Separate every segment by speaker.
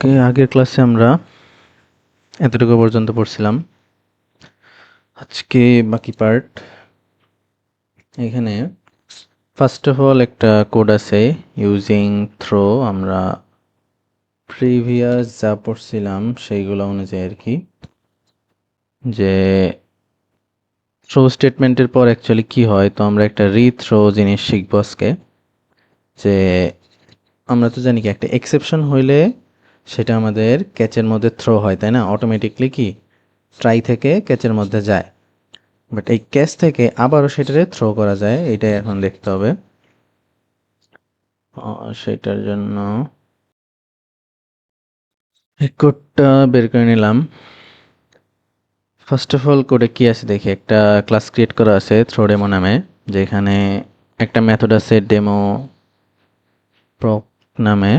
Speaker 1: আগের ক্লাসে আমরা এতটুকু পর্যন্ত পড়ছিলাম। আজকে বাকি পার্ট। এখানে ফার্স্ট অফ অল একটা কোড আছে ইউজিং থ্রো। আমরা প্রিভিয়াস যা পড়ছিলাম সেইগুলো অনুযায়ী আর কি, যে থ্রো স্টেটমেন্টের পর অ্যাকচুয়ালি কি হয়। তো আমরা একটা রিথ্রো জিনিস শিখবো আজকে। যে আমরা তো জানি কি একটা এক্সেপশন হইলে সেটা আমাদের ক্যাচের মধ্যে থ্রো হয়, তাই না? অটোমেটিকলি কি ট্রাই থেকে ক্যাচের মধ্যে যায়, বাট এই ক্যাচ থেকে আবারও সেটারে থ্রো করা যায়, এটাই এখন দেখতে হবে। সেটার জন্য এই কোডটা বের করে নিলাম। ফার্স্ট অফ অল কোডে কি আছে দেখি। একটা ক্লাস ক্রিয়েট করা আছে থ্রো ডেমো নামে, যেখানে একটা মেথড আছে ডেমো প্রক নামে।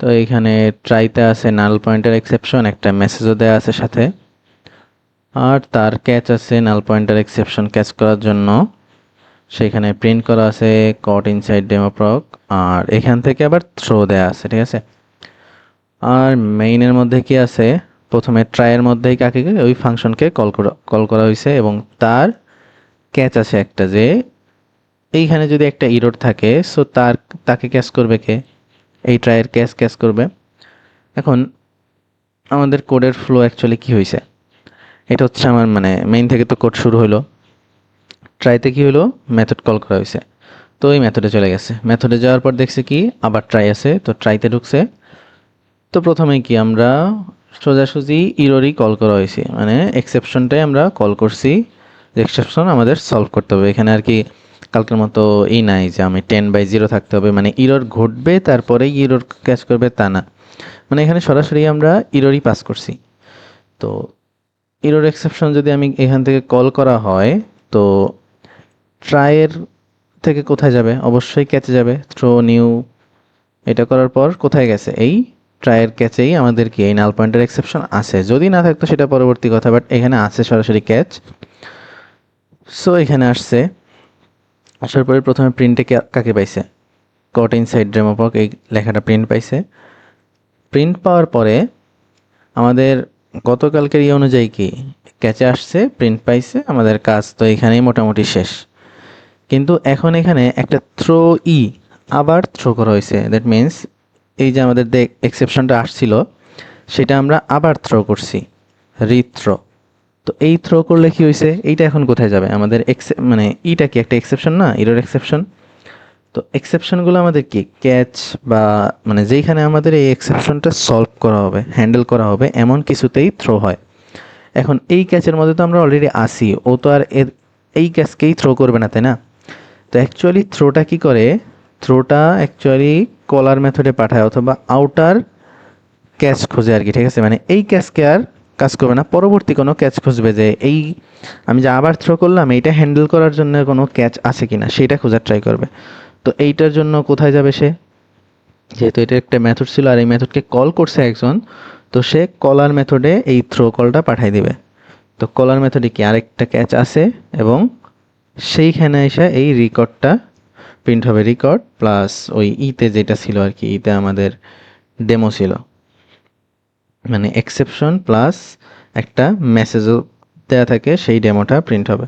Speaker 1: তো এইখানে ট্রাইতে আছে নাল পয়েন্টার এক্সেপশন, একটা মেসেজও দেওয়া আছে সাথে, আর তার ক্যাচ আছে নাল পয়েন্টার এক্সেপশন ক্যাচ করার জন্য। সেখানে প্রিন্ট করা আছে কট ইনসাইড ডেমো প্রক, আর এখান থেকে আবার থ্রো দেয়া আছে, ঠিক আছে। আর মেইনের মধ্যে কি আছে, প্রথমে ট্রাইয়ের মধ্যেই কাকে ওই ফাংশনকে কল করা হয়েছে, এবং তার ক্যাচ আছে একটা, যে এইখানে যদি একটা ইরর থাকে সো তাকে ক্যাচ করবে কে, এই ট্রাইয়ের ক্যাচ করবে। এখন আমাদের কোডের ফ্লো অ্যাকচুয়ালি কি হয়েছে, এটা হচ্ছে আমার মানে মেইন থেকে তো কোড শুরু হলো। ট্রাইতে কি হলো, মেথড কল করা হয়েছে, তো এই মেথডে চলে গেছে। মেথডে যাওয়ার পর দেখছে কি আবার ট্রাই আছে, তো ট্রাইতে ঢুকছে। তো প্রথমে কি আমরা সোজাসুজি ইররই কল করা হয়েছে, মানে এক্সেপশনটাই আমরা কল করছি। এক্সেপশন আমাদের সলভ করতে হবে এখানে আর কি। কালকের মতো এই নাই যে আমি 10/0 থাকতে হবে, মানে ইরর ঘটবে তারপরেই ইরর ক্যাচ করবে, তা না। মানে এখানে সরাসরি আমরা ইররই পাস করছি। তো ইরর এক্সেপশন যদি আমি এখান থেকে কল করা হয়, তো ট্রাইয়ের থেকে কোথায় যাবে, অবশ্যই ক্যাচে যাবে। থ্রো নিউ এটা করার পর কোথায় গেছে, এই ট্রাইয়ের ক্যাচেই আমাদের কি এই নাল পয়েন্টার এক্সেপশন আছে। যদি না থাকতো সেটা পরবর্তী কথা, বাট এখানে আছে সরাসরি ক্যাচ। সো এখানে আসছে, আসার পরে প্রথমে প্রিন্টে কাকে পাইছে, কট ইনসাইড ডেমোপক এই লেখাটা প্রিন্ট পাইছে। প্রিন্ট পাওয়ার পরে আমাদের গতকালকের অনুযায়ী কি ক্যাচে আসছে, প্রিন্ট পাইছে, আমাদের কাজ তো এখানেই মোটামুটি শেষ। কিন্তু এখন এখানে একটা থ্রো আবার থ্রো করা হয়েছে। দ্যাট মিন্স এই যে আমাদের এক্সেপশনটা আসছিল সেটা আমরা আবার থ্রো করছি, রিথ্রো। তো এই থ্রো করলে কি হয়েছে, এইটা এখন কোথায় যাবে আমাদের মানে ইটা কি একটা এক্সেপশন না, ইরর এক্সেপশন। তো এক্সেপশনগুলো আমাদের কি ক্যাচ বা মানে যেইখানে আমাদের এই এক্সেপশনটা সলভ করা হবে, হ্যান্ডেল করা হবে, এমন কিছুতেই থ্রো হয়। এখন এই ক্যাচের মধ্যে তো আমরা অলরেডি আসি, ও তো আর এই ক্যাচকেই থ্রো করবে না, তাই না? তো অ্যাকচুয়ালি থ্রোটা কি করে, থ্রোটা অ্যাকচুয়ালি কলার মেথডে পাঠায় অথবা আউটার ক্যাচ খোঁজে আর কি, ঠিক আছে। মানে এই ক্যাচকে আর কাজ করবে না, পরবর্তী কোনো ক্যাচ খুঁজবে, যে এই আমি যে আবার থ্রো করলাম এইটা হ্যান্ডেল করার জন্য কোনো ক্যাচ আছে কিনা সেটা খোঁজার ট্রাই করবে। তো এইটার জন্য কোথায় যাবে সে, যেহেতু এটা একটা মেথড ছিল আর এই মেথডকে কল করছে একজন, তো সে কলার মেথডে এই থ্রো কলটা পাঠাই দিবে। তো কলার মেথডে কি আরেকটা ক্যাচ আছে, এবং সেইখানে এসে এই রেকর্ডটা প্রিন্ট হবে, রেকর্ড প্লাস ওই ইতে যেটা ছিল আর কি, ইতে আমাদের ডেমো ছিল, মানে এক্সেপশন প্লাস একটা মেসেজও দেওয়া থাকে, সেই ডেমোটা প্রিন্ট হবে।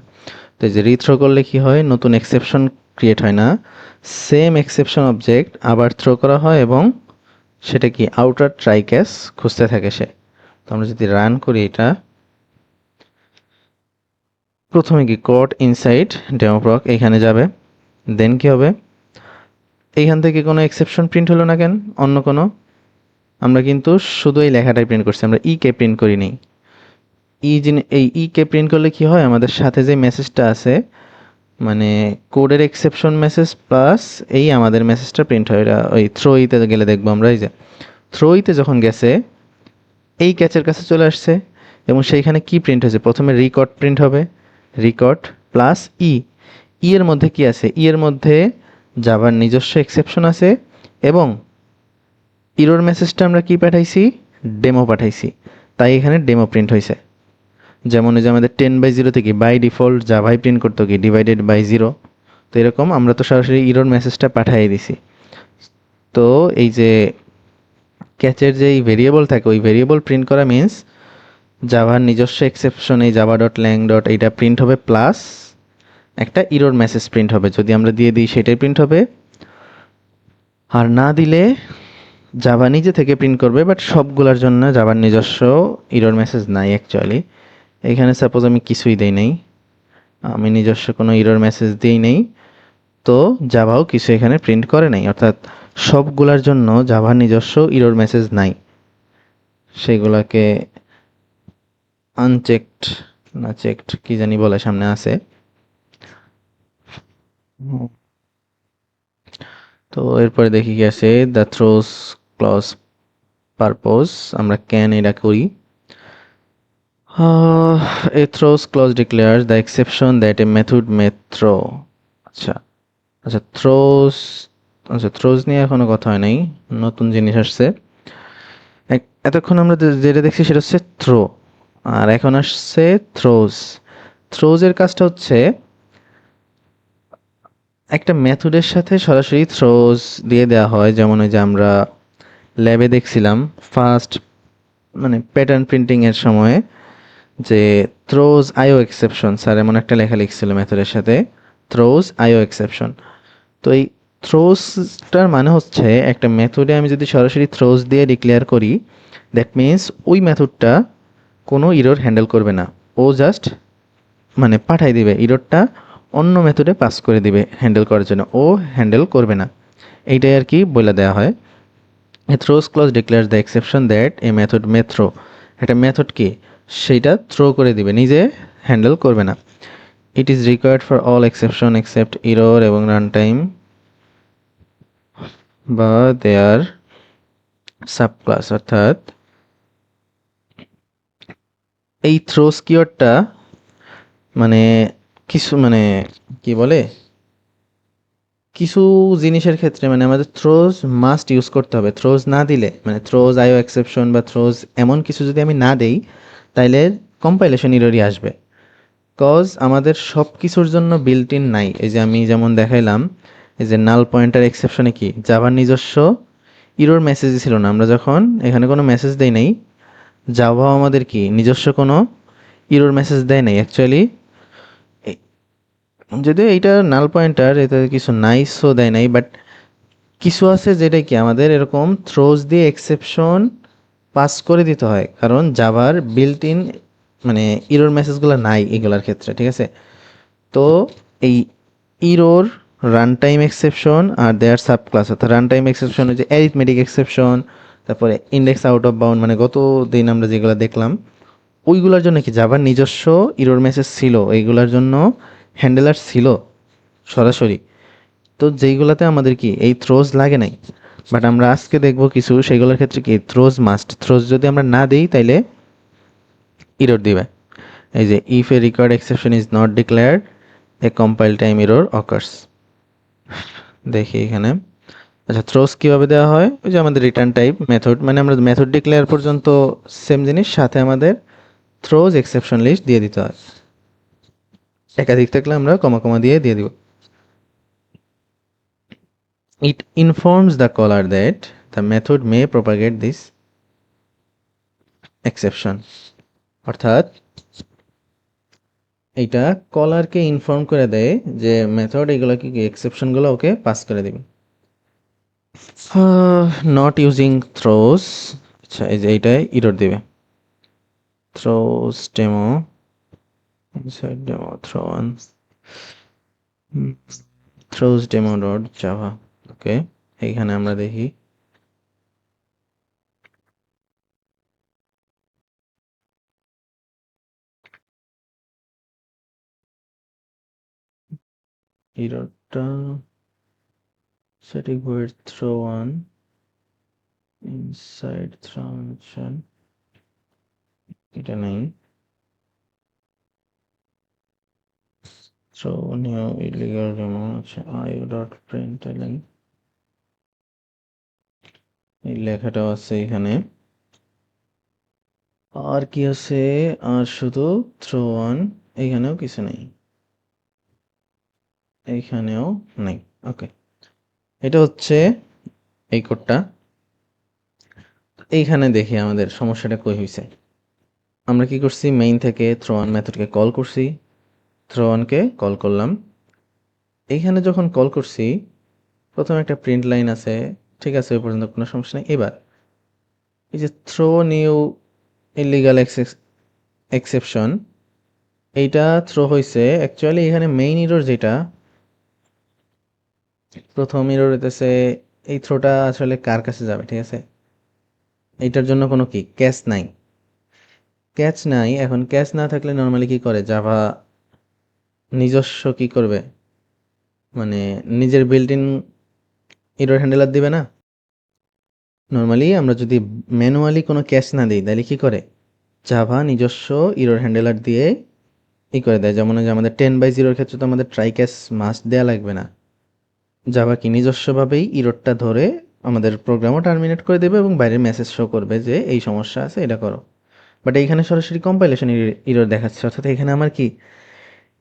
Speaker 1: তো এই যে রিথ্রো করলে কি হয়, নতুন এক্সেপশন ক্রিয়েট হয় না, সেম এক্সেপশন অবজেক্ট আবার থ্রো করা হয়, এবং সেটা কি আউটার ট্রাই ক্যাচ খুঁজতে থাকে সে। তো আমরা যদি রান করি এটা, প্রথমে কি কোড ইনসাইড ডেমোপ্রক এইখানে যাবে, দেন কি হবে, এইখান থেকে কোনো এক্সেপশন প্রিন্ট হলো না কেন, অন্য কোনো, আমরা কিন্তু শুধু এই লেখাটাই প্রিন্ট করছি, আমরা কে প্রিন্ট করিনি। এই কে প্রিন্ট করলে কি হয়, আমাদের সাথে যে মেসেজটা আছে, মানে কোডের এক্সেপশন মেসেজ প্লাস এই আমাদের মেসেজটা প্রিন্ট হয়। এটা ওই থ্রোইতে গেলে দেখবো আমরা, এই যে থ্রোইতে যখন গেছে এই ক্যাচের কাছে চলে আসছে, এবং সেইখানে কি প্রিন্ট হয়েছে, প্রথমে রেকর্ড প্রিন্ট হবে, রেকর্ড প্লাস এর মধ্যে কি আছে, এর মধ্যে জাভার নিজস্ব এক্সেপশন আছে, এবং ইরোর মেসেজটা আমরা কি পাঠাইছি, ডেমো পাঠাইছি, তাই এখানে ডেমো প্রিন্ট হয়েছে। যেমন এই যে আমাদের 10/0 থেকে বাই ডিফল্ট জাভাই প্রিন্ট করতো কি ডিভাইডেড/0, তো এরকম আমরা তো সরাসরি ইরোর মেসেজটা পাঠিয়ে দিছি। তো এই যে ক্যাচের যেই ভেরিয়েবল থাকে ওই ভেরিয়েবল প্রিন্ট করা মিন্স জাভার নিজস্ব এক্সেপশন এই জাভা ডট ল্যাং ডট এইটা প্রিন্ট হবে প্লাস একটা ইরোর মেসেজ প্রিন্ট হবে, যদি আমরা দিয়ে দিই সেটাই প্রিন্ট হবে, আর না দিলে জাভা নিজে থেকে প্রিন্ট করবে। বাট সবগুলোর জন্য জাভার নিজস্ব ইরোর মেসেজ নাই অ্যাকচুয়ালি। এখানে সাপোজ আমি কিছুই দেই নাই, আমি নিজস্ব কোনো ইরোর মেসেজ দিই নেই, তো জাভাও কিছু এখানে প্রিন্ট করে নাই, অর্থাৎ সবগুলোর জন্য জাভার নিজস্ব ইরোর মেসেজ নাই, সেগুলাকে আনচেকড না চেকড কি জানি বলে সামনে আছে। তো এরপরে দেখি কি আছে, দ্য থ্রোস ক্লজ পারপোজ, আমরা ক্যান এটা করি। A throws clause declares the exception that a method may throw. আচ্ছা আচ্ছা থ্রোস, আচ্ছা থ্রোজ নিয়ে এখনো কথা হয় নাই, নতুন জিনিস আসছে। এতক্ষণ আমরা যেটা দেখছি সেটা হচ্ছে থ্রো, আর এখন আসছে থ্রোজ। থ্রোজের কাজটা হচ্ছে একটা মেথডের সাথে সরাসরি থ্রোজ দিয়ে দেওয়া হয়, যেমন ওই যে আমরা ল্যাবে দেখছিলাম ফার্স্ট মানে প্যাটার্ন প্রিন্টিং এর সময় যে থ্রোজ আইও এক্সেপশন, স্যার এমন একটা লেখা লিখছিল মেথডের সাথে থ্রোজ আইও এক্সেপশন। তো এই থ্রোজটার মানে হচ্ছে একটা মেথডে আমি যদি সরাসরি থ্রোজ দিয়ে ডিক্লেয়ার করি, দ্যাট মিন্স ওই মেথডটা কোনো ইরর হ্যান্ডেল করবে না, ও জাস্ট মানে পাঠাই দিবে, ইররটা অন্য মেথডে পাস করে দিবে হ্যান্ডেল করার জন্য, ও হ্যান্ডেল করবে না। এইটাই আর কি বলে দেওয়া হয়। A throws clause declares the exception that a method may throw. একটা মেথড কি সেইটা থ্রো করে দিবে, নিজে হ্যান্ডেল করবে না। It is required for all exception except error এবং রান টাইম বা দেয়ার সাবক্লাস, অর্থাৎ এই থ্রোস কিওয়ার্ডটা মানে কিছু মানে কি বলে কিছু জিনিসের ক্ষেত্রে মানে আমাদের থ্রোজ মাস্ট ইউজ করতে হবে, থ্রোজ না দিলে মানে থ্রোজ আইও এক্সেপশন বা থ্রোজ এমন কিছু যদি আমি না দেই তাইলে কম্পাইলেশন ইররই আসবে। কজ আমাদের সব কিছুর জন্য বিল্ট ইন নাই। এই যে আমি যেমন দেখাইলাম, এই যে নাল পয়েন্টার এক্সেপশনে কি জাভার নিজস্ব ইরোর মেসেজ ছিল না, আমরা যখন এখানে কোনো মেসেজ দেই নাই, জাভা আমাদের কি নিজস্ব কোনো ইরোর মেসেজ দেয় নাই অ্যাকচুয়ালি। যদিও এইটা নাল পয়েন্টার এতে কিছু নাইসও দেয় নাই, বাট কিছু আছে যেটা কি আমাদের এরকম থ্রোজ দিয়ে এক্সেপশন পাস করে দিতে হয়, কারণ জাভার বিল্ট ইন মানে ইরোর মেসেজগুলো নাই এগুলার ক্ষেত্রে, ঠিক আছে। তো এই ইরোর রান টাইম এক্সেপশন আর দেয়ার সাব ক্লাস, অর্থাৎ রান টাইম এক্সেপশন হচ্ছে অ্যারিথমেটিক এক্সেপশন, তারপরে ইন্ডেক্স আউট অফ বাউন্ড মানে গত দিন আমরা যেগুলো দেখলাম ওইগুলোর জন্য কি জাভার নিজস্ব ইরোর মেসেজ ছিল, এইগুলোর জন্য হ্যান্ডেলার ছিল সরাসরি। তো যেইগুলোতে আমাদের কি এই থ্রোজ লাগে নাই, বাট আমরা আজকে দেখবো কিছু সেগুলোর ক্ষেত্রে কি থ্রোজ মাস্ট, থ্রোজ যদি আমরা না দিই তাইলে ইরর দিবে। এই যে if A required exception is not declared A compile time error occurs. দেখি এখানে, আচ্ছা থ্রোস কিভাবে দেওয়া হয়, ওই যে আমাদের রিটার্ন টাইপ মেথড মানে আমরা মেথড ডিক্লেয়ার পর্যন্ত সেম জিনিস, সাথে আমাদের থ্রোজ এক্সেপশন লিস্ট দিয়ে দিতে হয়, একাধিক থাকলে আমরা কমা কমা দিয়ে দিব। It informs the caller that the method may propagate this exception, অর্থাৎ এইটা কলারকে ইনফর্ম করে দেয় যে মেথড এগুলো কি এক্সেপশনগুলো ওকে পাস করে দিবে। নট ইউজিং থ্রোস, আচ্ছা এই যে এইটাই ইরর দিবে, throws demo inside demo throw on throws demo dot Java. Okay, এইখানে আমরা দেখি ইররটা static void throw on inside function, এটা নেই, throw new illegal demo, আচ্ছা io dot println এই লেখাটাও আছে এখানে। আর কি আছে, আর শুধু থ্রো অন, এইখানেও কিছু নেই, এইখানেও নেই। ওকে, এটা হচ্ছে এই কোডটা। এইখানে দেখি আমাদের সমস্যাটা কই হয়েছে। আমরা কি করছি, মেইন থেকে থ্রোয়ান মেথডকে কল করছি, থ্রোয়ানকে কল করলাম। এইখানে যখন কল করছি প্রথমে একটা প্রিন্ট লাইন আছে, ঠিক আছে, ওই পর্যন্ত কোনো সমস্যা নেই। এবার এই যে থ্রো নিউ ইলিগাল এক্সেপশন, এইটা থ্রো হয়েছে। অ্যাকচুয়ালি এখানে মেইন ইরর যেটা, প্রথম ইরর হইতেছে এই থ্রোটা আসলে কার কাছে যাবে, ঠিক আছে। এইটার জন্য কোনো কি ক্যাচ নাই, ক্যাচ নাই। এখন ক্যাচ না থাকলে নর্মালি কি করে জাভা, নিজস্ব কি করবে, মানে নিজের বিল্ট ইন ইরর হ্যান্ডেলার দিবে না। নর্মালি আমরা যদি ম্যানুয়ালি কোনো ক্যাচ না দিই তাহলে কি করে, জাভা নিজস্ব ইরর হ্যান্ডেলার দিয়ে করে দেয়। যেমন যে আমাদের 10/0 ক্ষেত্রে তো আমাদের ট্রাই ক্যাচ মাস্ট দেয়া লাগবে না। জাভা কি নিজস্বভাবেই ইররটা ধরে আমাদের প্রোগ্রামও টার্মিনেট করে দেবে এবং বাইরের মেসেজ শো করবে যে এই সমস্যা আছে, এটা করো। বাট এইখানে সরাসরি কম্পাইলেশন ইরর দেখাচ্ছে, অর্থাৎ এখানে আমার কি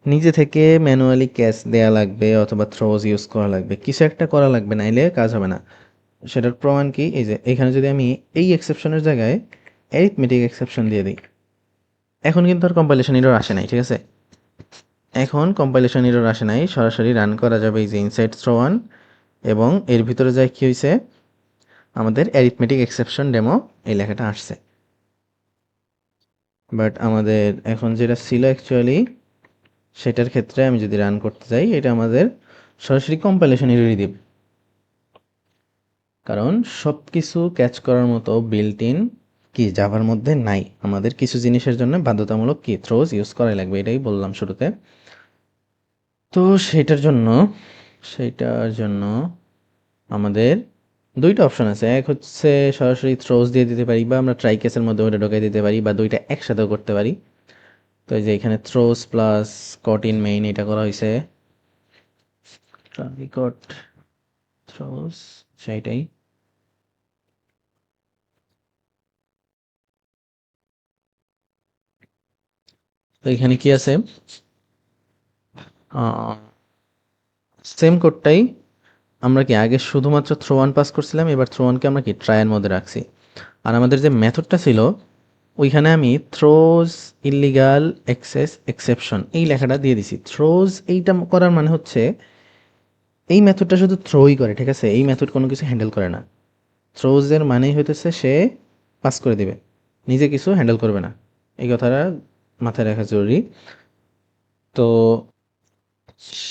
Speaker 1: নিজে থেকে ম্যানুয়ালি ক্যাচ দেয়া লাগবে অথবা থ্রোজ ইউজ করা লাগবে, কিছু একটা করা লাগবে, নাইলে কাজ হবে না। সেটার প্রমাণ কি, এই যে এখানে যদি আমি এই এক্সেপশনের জায়গায় অ্যারিথমেটিক এক্সেপশন দিয়ে দিই, এখন কিন্তু আর কম্পাইলেশন এরর আসে নাই, ঠিক আছে। এখন কম্পাইলেশন এরর আসে নাই, সরাসরি রান করা যাবে এই যে ইনসাইড থ্রো ওয়ান, এবং এর ভিতরে যায় কি হয়েছে, আমাদের অ্যারিথমেটিক এক্সেপশন ডেমো এই লেখাটা আসছে। বাট আমাদের এখন যেটা ছিল অ্যাকচুয়ালি, সেটার ক্ষেত্রে আমি যদি রান করতে যাই, এটা আমাদের সরাসরি কম্পাইলেশন এররই দিবে, কারণ সব কিছু ক্যাচ করার মতো বিল্ট ইন কি জাভার মধ্যে নাই। আমাদের কিছু জিনিসের জন্য বাধ্যতামূলক কি থ্রোজ ইউজ করাই লাগবে, এটাই বললাম শুরুতে। তো সেইটার জন্য আমাদের দুইটা অপশন আছে। এক হচ্ছে সরাসরি থ্রোজ দিয়ে দিতে পারি, বা আমরা ট্রাই কেসের মধ্যে ওটা ঢোকাই দিতে পারি, বা দুইটা একসাথেও করতে পারি। তো এই যে এখানে থ্রোজ প্লাস কট ইন মেইন এটা করা হয়েছে, কট থ্রোজ, সেইটাই। তো এখানে কি আছে, সেম কোডটাই আমরা কি আগে শুধুমাত্র থ্রো ওয়ান পাস করছিলাম, এবার থ্রো ওয়ানকে আমরা কি ট্রায়ের মধ্যে রাখছি। আর আমাদের যে মেথডটা ছিল ওইখানে আমি থ্রোজ ইলিগাল অ্যাক্সেস এক্সেপশন এই লেখাটা দিয়ে দিছি। থ্রোজ এইটা করার মানে হচ্ছে এই মেথডটা শুধু থ্রোই করে, ঠিক আছে, এই মেথড কোনো কিছু হ্যান্ডেল করে না। থ্রোজের মানেই হইতেছে সে পাস করে দিবে, নিজে কিছু হ্যান্ডেল করবে না। এই কথাটা মাথায় রাখা জরুরি। তো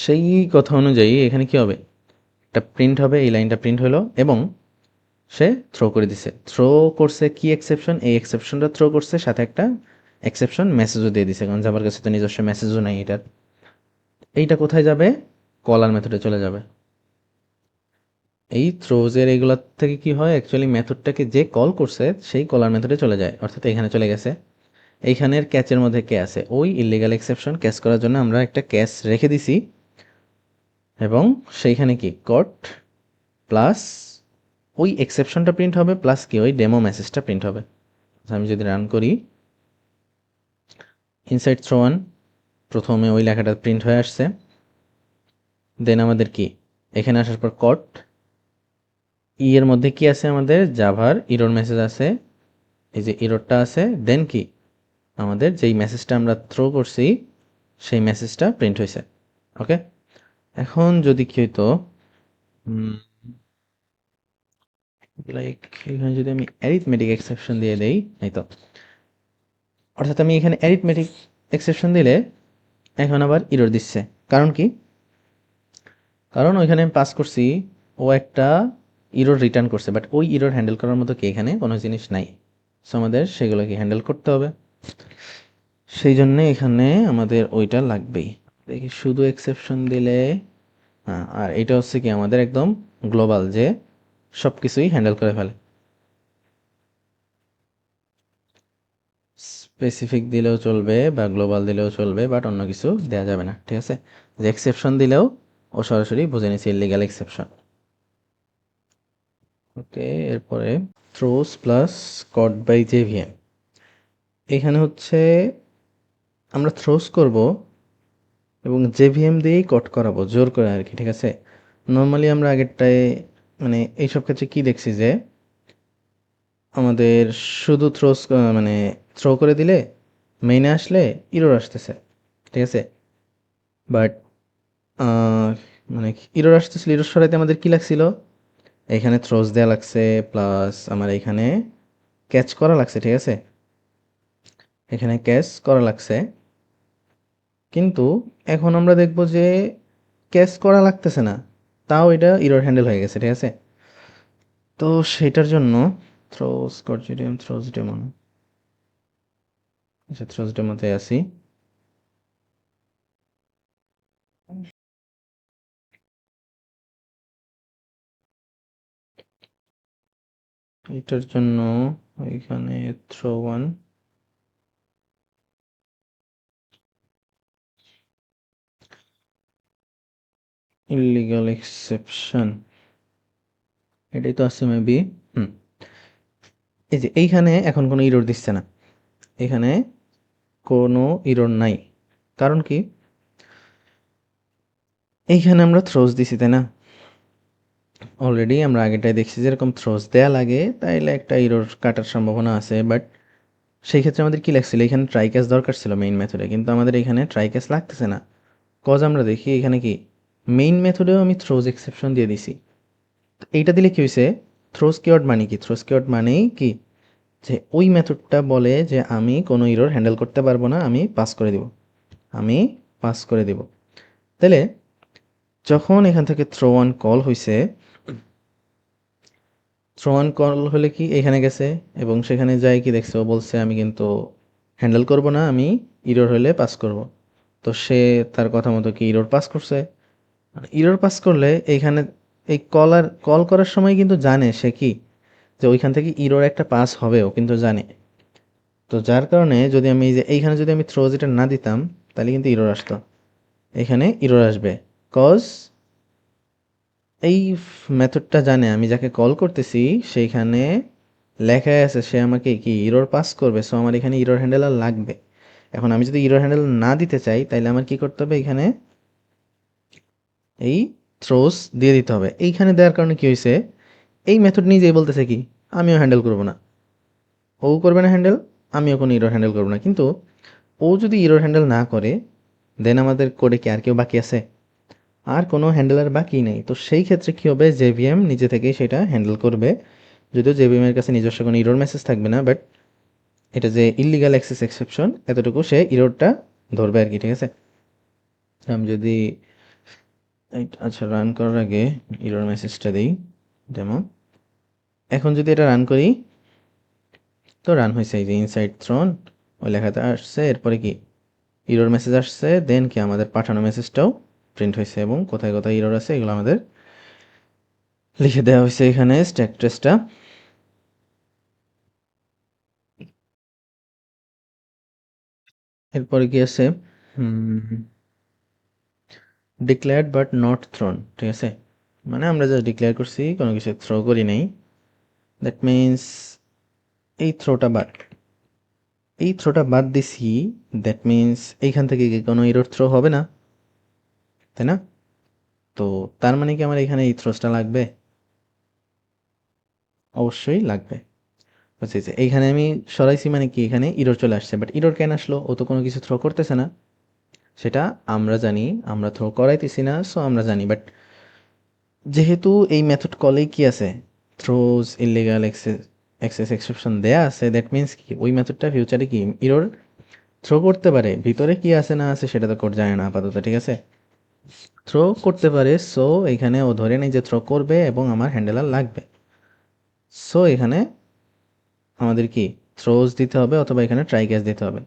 Speaker 1: সেই কথা অনুযায়ী এখানে কি হবে, একটা প্রিন্ট হবে, এই লাইনটা প্রিন্ট হলো এবং সে থ্রো করে দিছে। থ্রো করছে কি এক্সেপশন, এই এক্সেপশনটা থ্রো করছে, সাথে একটা এক্সেপশন মেসেজও দিয়ে দিছে, কারণ জাভার কাছে তো নিজস্ব মেসেজও নাই এটার। এইটা কোথায় যাবে, কলার মেথডে চলে যাবে। এই থ্রোজের এগুলোর থেকে কি হয়, অ্যাকচুয়ালি মেথডটাকে যে কল করছে সেই কলার মেথডে চলে যায়, অর্থাৎ এখানে চলে গেছে। এইখানের ক্যাচের মধ্যে কে আছে, ওই ইলিগাল এক্সেপশন ক্যাচ করার জন্য আমরা একটা ক্যাচ রেখে দিছি, এবং সেইখানে কি কট প্লাস ওই এক্সেপশনটা প্রিন্ট হবে, প্লাস কি ওই ডেমো মেসেজটা প্রিন্ট হবে। আমি যদি রান করি, ইনসাইড থ্রো ওয়ান, প্রথমে ওই লেখাটা প্রিন্ট হয়ে আসছে। দেন আমাদের কি এখানে আসার পর কট ই এর মধ্যে কি আছে, আমাদের জাভার ইরর মেসেজ আছে, এই যে ইররটা আছে। দেন কি আমাদের যেই মেসেজটা আমরা থ্রো করছি সেই মেসেজটা প্রিন্ট হয়েছে। ওকে, এখন যদি কি হইতো, লাইক এখানে যদি আমি অ্যারিথমেটিক এক্সেপশন দিয়ে দেই, এই তো, অর্থাৎ আমি এখানে অ্যারিথমেটিক এক্সেপশন দিলে এখন আবার ইরর দিচ্ছে। কারণ কি, কারণ ওইখানে আমি পাস করছি, ও একটা ইরর রিটার্ন করছে, বাট ওই ইরর হ্যান্ডেল করার মতো কি এখানে কোনো জিনিস নাই। সো আমাদের সেগুলোকে হ্যান্ডেল করতে হবে, সেই জন্যে এখানে আমাদের ওইটা লাগবেই। দেখি শুধু এক্সেপশন দিলে, হ্যাঁ, আর এটা হচ্ছে কি আমাদের একদম গ্লোবাল, যে সব কিছুই হ্যান্ডেল করে ফেলে। স্পেসিফিক দিলেও চলবে বা গ্লোবাল দিলেও চলবে, বাট অন্য কিছু দেওয়া যাবে না, ঠিক আছে। যে এক্সেপশন দিলেও ও সরাসরি বুঝে নিচ্ছে ইলিগাল এক্সেপশন। ওকে, এরপরে throws plus caught by JVM. এখানে হচ্ছে আমরা থ্রোস করব এবং জেভিএম দিয়েই কট করাবো জোর করে আর কি, ঠিক আছে। নর্মালি আমরা আগেরটায় মানে এইসব ক্ষেত্রে কি দেখছি যে আমাদের শুধু মানে থ্রো করে দিলে মেইনে আসলে ইরর আসতেছে, ঠিক আছে? বাট মানে ইরর আসতেছিল, ইরর সরাইতে আমাদের কি লাগছিল, এখানে থ্রোজ দেওয়া লাগছে, প্লাস আমার এখানে ক্যাচ করা লাগছে, ঠিক আছে? এখানে ক্যাচ করা লাগছে, কিন্তু এখন আমরা দেখব যে ক্যাচ করা লাগতেছে না, তাও এটা ইরর হ্যান্ডেল হয়ে গেছে, ঠিক আছে? তো সেটার জন্য থ্রোজ কর্জিডিয়াম থ্রোজ ডেমন, আচ্ছা থ্রোজ ডেমোতে আসি। এটার জন্য এখানে থ্রো ওয়ান ইলিগাল এক্সেপশন, এটাই তো আছে মেবি। হুম, এই যে এইখানে এখন কোনো ইরর দিচ্ছে না, এখানে কোনো ইরর নাই। কারণ কি, এইখানে আমরা থ্রোজ দিছি, তাই না? অলরেডি আমরা আগেটাই দেখছি যেরকম থ্রোজ দেয়া লাগে তাইলে একটা ইরর কাটার সম্ভাবনা আছে, বাট সেই ক্ষেত্রে আমাদের কি লাগছিল, এখানে ট্রাই ক্যাচ দরকার ছিল মেইন মেথডে, কিন্তু আমাদের এখানে ট্রাই ক্যাচ লাগতেছে না। কজ আমরা দেখি এখানে কি মেইন মেথডেও আমি থ্রোজ এক্সেপশন দিয়ে দিছি। তো এইটা দিলে কি হয়েছে, থ্রোজ কিওয়ার্ড মানে কি, থ্রোজ কিওয়ার্ড মানেই কি, যে ওই মেথডটা বলে যে আমি কোনো ইরর হ্যান্ডেল করতে পারবো না, আমি পাস করে দিব, আমি পাস করে দিব। তাহলে যখন এখান থেকে থ্রো ওয়ান কল হয়েছে, থ্রো অন কল হলে কি এখানে গেছে এবং সেখানে যাই কি দেখছে, ও বলছে আমি কিন্তু হ্যান্ডেল করব না, আমি ইরর হলে পাস করব। তো সে তার কথা মতো কি ইরর পাস করছে। ইরর পাস করলে এইখানে এই কল করার সময় কিন্তু জানে সে কি, যে ওইখান থেকে ইরর একটা পাস হবে, ও কিন্তু জানে। তো যার কারণে যদি আমি এই যে এইখানে যদি আমি থ্রোজ এটা না দিতাম, তাহলে কিন্তু ইরর আসতো, এখানে ইরর আসবে। কজ এই মেথডটা জানে আমি যাকে কল করতেছি সেইখানে লেখায় আছে সে আমাকে কি ইরর পাস করবে, সো আমার এখানে ইরর হ্যান্ডেলার লাগবে। এখন আমি যদি ইরর হ্যান্ডেল না দিতে চাই তাইলে আমার কি করতে হবে, এখানে এই থ্রোস দিয়ে দিতে হবে। এইখানে দেওয়ার কারণে কি হয়েছে, এই মেথড নিজেই বলতেছে কি আমিও হ্যান্ডেল করব না, ও করবে না হ্যান্ডেল, আমিও কোনো ইরর হ্যান্ডেল করবো না। কিন্তু ও যদি ইরর হ্যান্ডেল না করে, দেন আমাদের কোডে কি আর কেউ বাকি আছে? আর কোনো হ্যান্ডেলার বাকি নেই। তো সেই ক্ষেত্রে কি হবে, জেভিএম নিজে থেকেই সেটা হ্যান্ডেল করবে। যদিও জেভিএম এর কাছে নিজস্ব কোনো ইরর মেসেজ থাকবে না, বাট এটা যে ইল্লিগাল অ্যাক্সেস এক্সেপশন এতটুকু সে ইররটা ধরবে আর কি, ঠিক আছে? আমি যদি আচ্ছা রান করার আগে ইরর মেসেজটা দিই যেমন, এখন যদি এটা রান করি, তো রান হয়েছে, এই যে ইনসাইড থ্রোন ওই লেখাটা আসছে, এরপরে কি ইরর মেসেজ আসছে, দেন কি আমাদের পাঠানো মেসেজটাও প্রিন্ট হয়েছে এবং কোথায় কোথায় ইরর আছে এগুলো আমাদের লিখে দেওয়া হয়েছে এখানে স্ট্যাক ট্রেসটা। এরপরে কি আছে, ডিক্লেয়ার্ড বাট নট থ্রোন, ঠিক আছে? মানে আমরা যা ডিক্লেয়ার করছি কোনো কিছু থ্রো করি নাই, দ্যাট মিনস এই থ্রোটা বাদ, এই থ্রোটা বাদ দিছি, দ্যাট মিনস এইখান থেকে কি কোনো ইরর থ্রো হবে না, তাই না? তো তার মানে কি আমার এখানে এই থ্রোসটা লাগবে? অবশ্যই লাগবে। বুঝছি যে এইখানে আমি সরাইছি মানে কি এখানে ইরর চলে আসছে, বাট ইরর কেন আসলো, ও তো কোনো কিছু থ্রো করতেছে না, সেটা আমরা জানি, আমরা থ্রো করাইতেছি না, সো আমরা জানি। বাট যেহেতু এই মেথড কলেই কি আছে, থ্রোজ ইলিগাল অ্যাক্সেস এক্সেপশন দেয়া আছে, দ্যাট মিনস কি ওই মেথডটা ফিউচারে কি ইরর থ্রো করতে পারে, ভিতরে কি আছে না আছে সেটা তো কোড জানে না আপাতত, ঠিক আছে? থ্রো করতে পারে, সো এখানে ও ধরে নেই যে থ্রো করবে এবং আমার হ্যান্ডেলার লাগবে, সো এখানে আমাদের কি থ্রোজ দিতে হবে অথবা এখানে ট্রাই ক্যাচ দিতে হবে।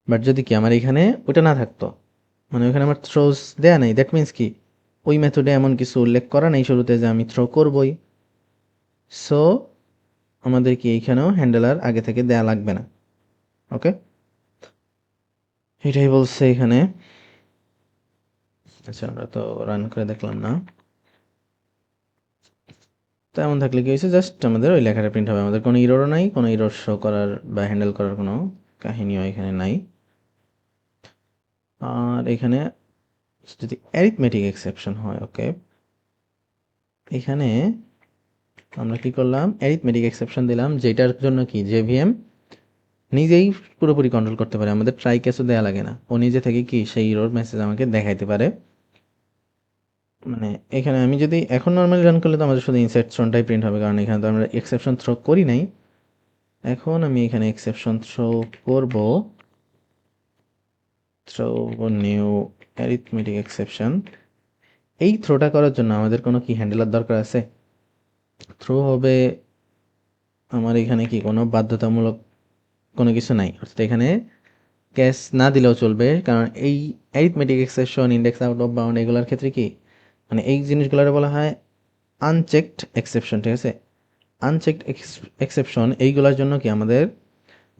Speaker 1: বাট যদি কি আমার এখানে ওটা না থাকতো, মানে ওখানে আমার থ্রোজ দেয়া নেই, দ্যাট মিনস কি ওই মেথডে এমন কিছু উল্লেখ করা নেই শুরুতে যে আমি থ্রো করবই, সো আমাদের কি এইখানেও হ্যান্ডেলার আগে থেকে দেয়া লাগবে না। ওকে, এটাই বলছে এখানে। আচ্ছা আমরা তো রান করে দেখলাম না, তো এমন থাকলে কি হয়েছে, জাস্ট আমাদের ওই লেখাটা প্রিন্ট হবে, আমাদের কোনো ইররও নাই, কোনো ইরর শো করার বা হ্যান্ডেল করার কোনো কাহিনীও এখানে নাই। আর এখানে যদি অ্যারিথমেটিক এক্সেপশন হয়, ওকে, এখানে আমরা কি করলাম, অ্যারিথমেটিক এক্সেপশন দিলাম, যেটার জন্য কি জেভিএম নিজেই পুরোপুরি কন্ট্রোল করতে পারে, আমাদের ট্রাই কেসও দেওয়া লাগে না, ও নিজে থেকে কি সেই ইরোর মেসেজ আমাকে দেখাইতে পারে। মানে এখানে আমি যদি এখন নর্মালি রান করলে তো আমাদের শুধু ইনসার্ট থ্রোনটাই প্রিন্ট হবে, কারণ এখানে তো আমরা এক্সেপশন থ্রো করি নাই। এখন আমি এখানে এক্সেপশন থ্রো করব, থ্রো নিউ অ্যারিথমেটিক এক্সেপশন। এই থ্রোটা করার জন্য আমাদের কোনো কি হ্যান্ডেলার দরকার আছে? থ্রো হবে, আমার এখানে কি কোনো বাধ্যতামূলক কোনো কিছু নাই, অর্থাৎ এখানে ক্যাশ না দিলেও চলবে, কারণ এই arithmetic exception, index out of bound এগুলোর ক্ষেত্রে কি মানে এই জিনিসগুলোর বলা হয় আনচেকড এক্সেপশন, ঠিক আছে? আনচেকড এক্সেপশন এইগুলোর জন্য কি আমাদের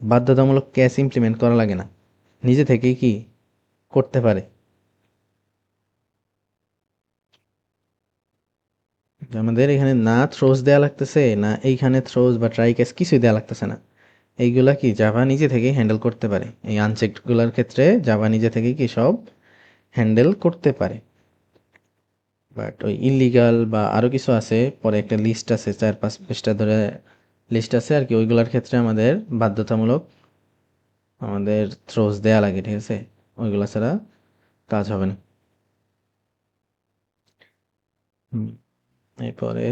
Speaker 1: বাধ্যতামূলক ক্যাশ ইমপ্লিমেন্ট করা লাগে না, নিজে থেকেই কি করতে পারে। আমাদের এখানে না থ্রোজ দেওয়া লাগতেছে, না এইখানে থ্রোজ বা ট্রাই ক্যাশ কিছুই দেওয়া লাগতেছে না, এইগুলা কি জাভা নিজে থেকেই হ্যান্ডেল করতে পারে। এই আনচেকড গুলার ক্ষেত্রে জাভা নিজে থেকেই কি সব হ্যান্ডেল করতে পারে। বাট ওই ইলিগাল বা আরো কিছু আছে, পরে একটা লিস্ট আছে 4-5 পৃষ্ঠা ধরে লিস্ট আছে আর কি, ওইগুলার ক্ষেত্রে আমাদের বাধ্যতামূলক আমাদের থ্রোজ দেয়া লাগে, ঠিক আছে? ওইগুলা ছাড়া কাজ হবে না। হুম, এরপরে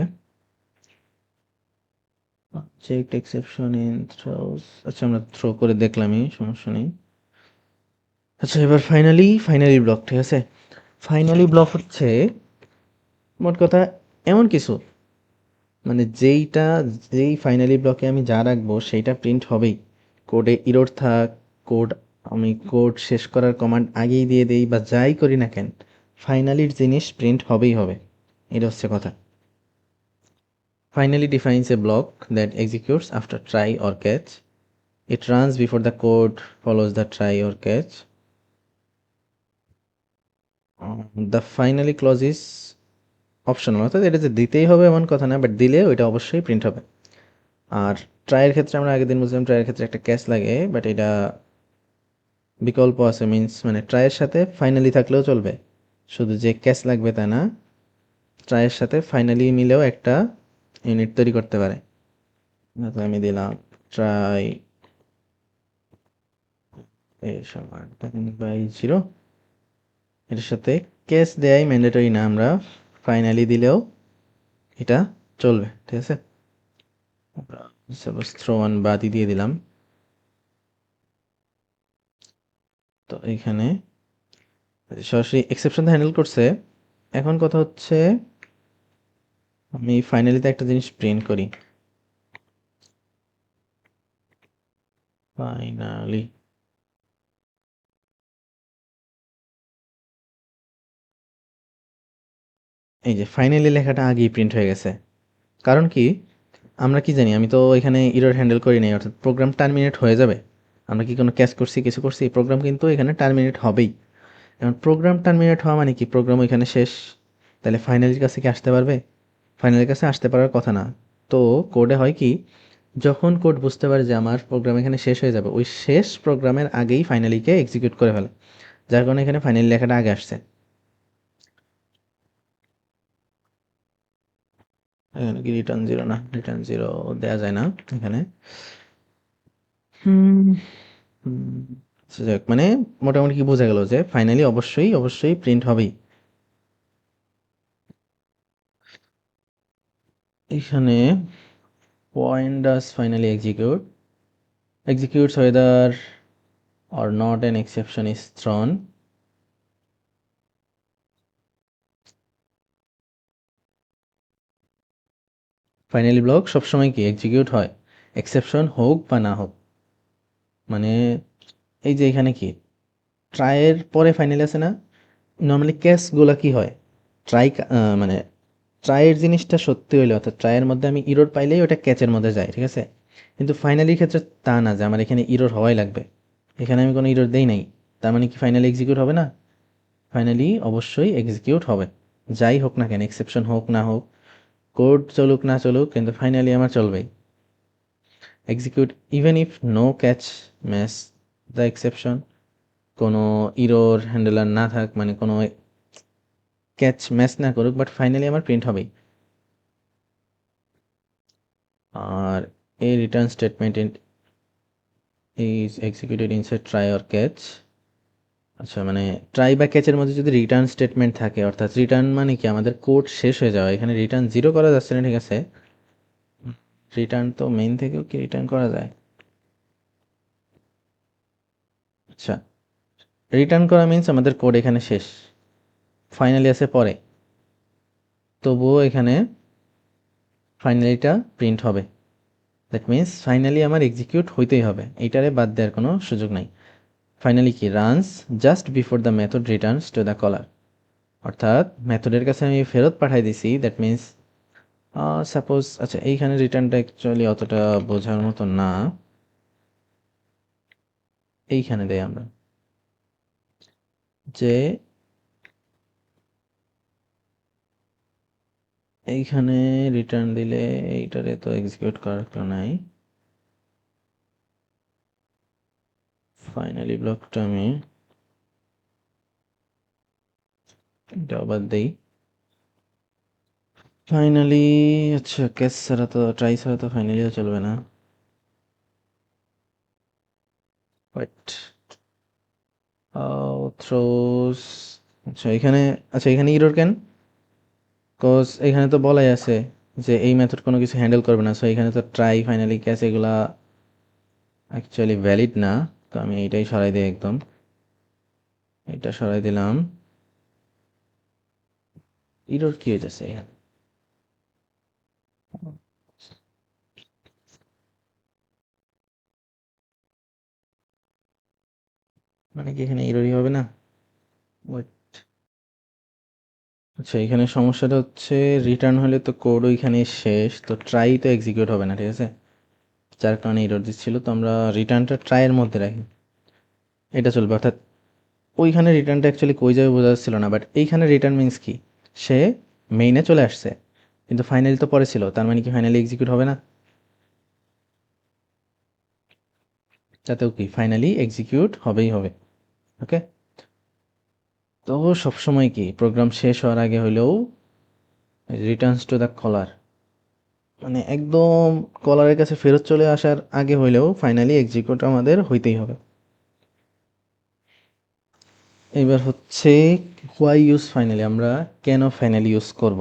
Speaker 1: চেক এক্সেপশন ইন থ্রোজ, আচ্ছা আমরা থ্রো করে দেখলামই, সমস্যা নেই। আচ্ছা এবার ফাইনালি ব্লক, ঠিক আছে? ফাইনালি ব্লক হচ্ছে মোট কথা এমন কিছু, মানে যেই ফাইনালি ব্লকে আমি যা রাখবো সেইটা প্রিন্ট হবেই। কোডে ইরর থাক, কোড আমি কোড শেষ করার কমান্ড আগেই দিয়ে দেই বা যাই করি না কেন, ফাইনালির জিনিস প্রিন্ট হবেই হবে। এটা হচ্ছে কথা। Finally defines a block that executes after try or catch, it runs before the code follows the try or catch, the finally clause is optional, অর্থাৎ এটা যে দিতেই হবে এমন কথা না, বাট দিলে ওইটা অবশ্যই প্রিন্ট হবে। আর ট্রাইয়ের ক্ষেত্রে আমরা আগের দিন বুঝলাম ট্রাইয়ের ক্ষেত্রে একটা ক্যাচ লাগে, বাট এটা বিকল্প আছে, মিন্স মানে ট্রাইয়ের সাথে ফাইনালি থাকলেও চলবে, শুধু যে ক্যাচ লাগবে তা না, ট্রাইয়ের সাথে ফাইনালি মিলেও একটা ইউনিট তৈরি করতে পারে। আমি দিলাম ট্রাই এ সমান বাই 0, এটার সাথে ক্যাচ দেয়াই ম্যান্ডেটরি না, আমরা ফাইনালি দিলেও এটা চলবে, ঠিক আছে? সাপোজ থ্রো ওয়ান বাদই দিয়ে দিলাম। তো এইখানে সরাসরি এক্সেপশন হ্যান্ডেল করছে। এখন কথা হচ্ছে আমি ফাইনালিতে একটা জিনিস প্রিন্ট করি, ফাইনালি। এই যে ফাইনালি লেখাটা আগেই প্রিন্ট হয়ে গেছে, কারণ কি আমরা কি জানি, আমি তো এখানে ইরর হ্যান্ডেল করি নাই, অর্থাৎ প্রোগ্রাম টার্মিনেট হয়ে যাবে। আমরা কি কোনো ক্যাচ করছি, কিছু করছি, প্রোগ্রাম কিন্তু এখানে টার্মিনেট হবেই। এখন প্রোগ্রাম টার্মিনেট হওয়া মানে কি প্রোগ্রাম ওইখানে শেষ, তাহলে ফাইনালির কাছে কি আসতে পারবে? ফাইনালের কাছে আসতে পারার কথা না। তো কোডে হয় কি, যখন কোড বুঝতে পারে যে আমার প্রোগ্রাম এখানে শেষ হয়ে যাবে, ওই শেষ প্রোগ্রামের আগেই ফাইনালিকে এক্সিকিউট করে ফেলে, যার কারণে এখানে ফাইনালি লেখাটা আগে আসছে। এখানে কি রিটার্ন জিরো, না রিটার্ন জিরো দেওয়া যায় না এখানে। হুম হুম, আচ্ছা যাক, মানে মোটামুটি কি বোঝা গেল যে ফাইনালি অবশ্যই প্রিন্ট হবেই। এখানে point does finally executes whether or not an exception is thrown. Finally block সবসময় কি এক্সিকিউট হয়, এক্সেপশন হোক বা না হোক। মানে এই যে এখানে কি ট্রাইয়ের পরে ফাইনালি আছে না, নর্মালি কেসগুলো কি হয়, ট্রাই মানে ট্রাইয়ের জিনিসটা সত্যি হইলে, অর্থাৎ ট্রাইয়ের মধ্যে আমি ইরোর পাইলেই ওটা ক্যাচের মধ্যে যায়, ঠিক আছে? কিন্তু ফাইনালির ক্ষেত্রে তা না, যে আমার এখানে ইরোর হওয়াই লাগবে, এখানে আমি কোনো ইরোর দেই নাই, তার মানে কি ফাইনালি এক্সিকিউট হবে না? ফাইনালি অবশ্যই এক্সিকিউট হবে, যাই হোক না কেন, এক্সেপশন হোক না হোক, কোড চলুক না চলুক, কিন্তু ফাইনালি আমার চলবেই। Execute even if no catch match the exception, কোনো ইরোর হ্যান্ডেলার না থাক, মানে কোনো ক্যাচ ম্যাচ না করুক, বাট ফাইনালি আমার প্রিন্ট হবেই। আর এই return statement is executed inside try or catch. আচ্ছা, মানে ট্রাই বা ক্যাচের মধ্যে যদি রিটার্ন স্টেটমেন্ট থাকে, অর্থাৎ রিটার্ন মানে কি আমাদের কোড শেষ হয়ে যাওয়া, এখানে রিটার্ন জিরো করা যাচ্ছে না, ঠিক আছে। রিটার্ন তো মেইন থেকেও কি রিটার্ন করা যায়? আচ্ছা, রিটার্ন করা মিন্স আমাদের কোড এখানে শেষ, ফাইনালি আছে পরে, তবুও এখানে ফাইনালিটা প্রিন্ট হবে। দ্যাট মিন্স ফাইনালি আমার এক্সিকিউট হইতেই হবে, এইটারে বাদ দেওয়ার কোনো সুযোগ নাই। ফাইনালি কি runs just before the method returns to the caller, অর্থাৎ মেথডের কাছে আমি ফেরত পাঠাই দিছি। দ্যাট মিন্স সাপোজ, আচ্ছা এইখানে রিটার্নটা অ্যাকচুয়ালি অতটা বোঝার মতো না, এইখানে দেই আমরা যে এইখানে রিটার্ন দিলে এইটারে তো এক্সিকিউট করার কেউ নাই। ফাইনালি ব্লকটা আমি এটা আবার দেই। ফাইনালি, আচ্ছা ক্যাচ ছাড়া তো, ট্রাই ছাড়া তো ফাইনালিও চলবে না। বাট থ্রোস, আচ্ছা এখানে, আচ্ছা এখানে ইরর কেন? কজ এখানে তো বলাই আছে যে এই মেথড কোনো কিছু হ্যান্ডেল করবে না, সো এখানে তো ট্রাই ফাইনালি ক্যাচ এগুলা অ্যাকচুয়ালি ভ্যালিড না। তো আমি এইটাই সরাই দিই, একদম এটা সরাই দিলাম। ইরর কি হয়েছে এখানে? মানে কি এখানে ইররই হবে না? Wait, আচ্ছা এখানে সমস্যাটা হচ্ছে রিটার্ন হলে তো কোড ওইখানে শেষ, তো ট্রাই তো এক্সিকিউট হবে না, ঠিক আছে, যার কারণে ইরর দিচ্ছিল। তো আমরা রিটার্নটা ট্রাইয়ের মধ্যে রাখি, এটা চলবে। অর্থাৎ ওইখানে রিটার্নটা অ্যাকচুয়ালি কই যাবে বোঝা যাচ্ছিল না, বাট এইখানে রিটার্ন মিন্স কি, সে মেইনে চলে আসছে, কিন্তু ফাইনালি তো পরে ছিল, তার মানে কি ফাইনালি এক্সিকিউট হবে না? তাতেও কি ফাইনালি এক্সিকিউট হবেই হবে। ওকে, তো সবসময় কি প্রোগ্রাম শেষ হওয়ার আগে হইলেও রিটার্নস টু দ্য কলার, মানে একদম কলারের কাছে ফেরত চলে আসার আগে হইলেও ফাইনালি এক্সিকিউট আমাদের হইতেই হবে। এবার হচ্ছে হোয়াই ইউজ ফাইনালি, আমরা কেন ফাইনালি ইউজ করব।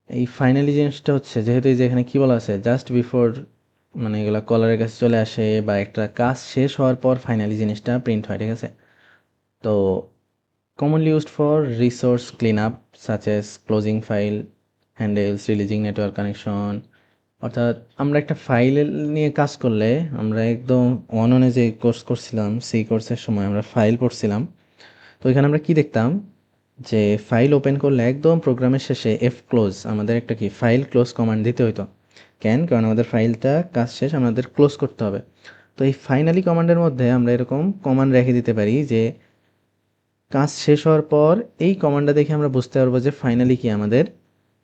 Speaker 1: এই ফাইনালি জিনিসটা হচ্ছে, যেহেতু এই যে এখানে কি বলা আছে, জাস্ট বিফোর, মানে এগুলা কলারের কাছে চলে আসে বা একটা কাজ শেষ হওয়ার পর ফাইনালি জিনিসটা প্রিন্ট হয়, ঠিক আছে। তো commonly used for resource cleanup such as closing file handles, releasing network connection। অর্থাৎ আমরা একটা ফাইল নিয়ে কাজ করলে, আমরা একদম অননে যে কোর্স করছিলাম সেই কোর্সের সময় আমরা ফাইল পড়ছিলাম, তো এখানে আমরা কি দেখতাম যে ফাইল ওপেন করলে একদম প্রোগ্রামের শেষে এফ ক্লোজ, আমাদের একটা কি ফাইল ক্লোজ কমান্ড দিতে হইতো। কেন? কারণ আমাদের ফাইলটা কাজ শেষ, আমাদের ক্লোজ করতে হবে। তো এই ফাইনালি কমান্ডের মধ্যে আমরা এরকম কমান্ড রেখে দিতে পারি যে কাজ শেষ হওয়ার পর এই কমান্ডটা দেখে আমরা বুঝতে পারবো যে ফাইনালি কি আমাদের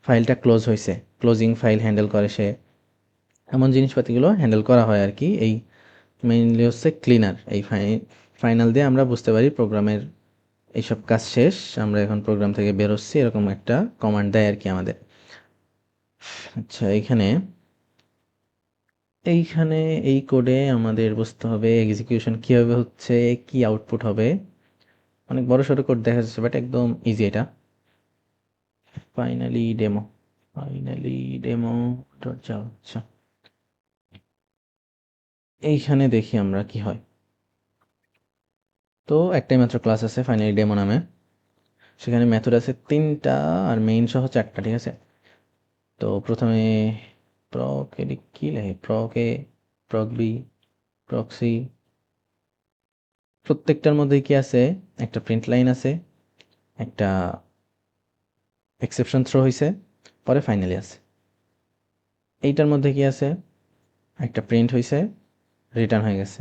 Speaker 1: ফাইলটা ক্লোজ হয়েছে। ক্লোজিং ফাইল হ্যান্ডেল করে সে, এমন জিনিসপাতিগুলো হ্যান্ডেল করা হয় আর কি। এই মেইনলি হচ্ছে ক্লিনার, এই ফাইনাল দিয়ে আমরা বুঝতে পারি প্রোগ্রামের এইসব কাজ শেষ, আমরা এখন প্রোগ্রাম থেকে বেরোচ্ছি, এরকম একটা কমান্ড দেয় আর কি আমাদের। আচ্ছা এইখানে এইখানে এই কোডে আমাদের বুঝতে হবে এক্সিকিউশন কিভাবে হচ্ছে, কি আউটপুট হবে। অনেক বড় সড়ো কোড দেখা যাচ্ছে, বাট একদম ইজি এটা। Finally demo, finally demo dot যাও। আচ্ছা এইখানে দেখি আমরা কি হয়। তো একটাই মাত্র ক্লাস আছে ফাইনালি ডেমো নামে, সেখানে মেথড আছে তিনটা আর মেইন সহ চারটা, ঠিক আছে। তো প্রথমে প্রক এ কি লেখে, প্রক এ, প্রক বি, প্রক্সি, প্রত্যেকটার মধ্যে কি আছে, একটা প্রিন্ট লাইন আছে, একটা এক্সেপশন থ্রো হয়েছে, পরে ফাইনালি আছে। এইটার মধ্যে কি আছে, একটা প্রিন্ট হয়েছে, রিটার্ন হয়ে গেছে,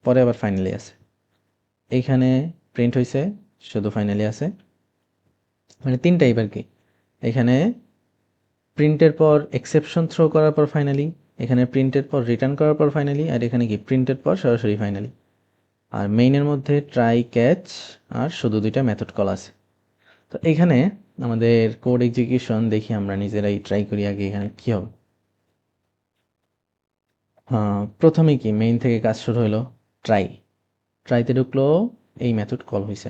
Speaker 1: পরে আবার ফাইনালি আছে। এইখানে প্রিন্ট হয়েছে, শুধু ফাইনালি আছে, মানে তিন টাইপ আর কি। এখানে প্রিন্টের পর এক্সেপশন থ্রো করার পর ফাইনালি, এখানে প্রিন্টের পর রিটার্ন করার পর ফাইনালি, আর এখানে কি প্রিন্টের পর সরাসরি ফাইনালি। আর মেইনের মধ্যে ট্রাই ক্যাচ আর শুধু দুইটা মেথড কল আছে। তো এখানে আমাদের কোড এক্সিকিউশন দেখি আমরা নিজেরাই ট্রাই করি আগে, এখানে কি হবে। প্রথমে কি মেইন থেকে কাজ শুরু হলো, ট্রাই। ট্রাইতে ঢুকলো, এই মেথড কল হয়েছে,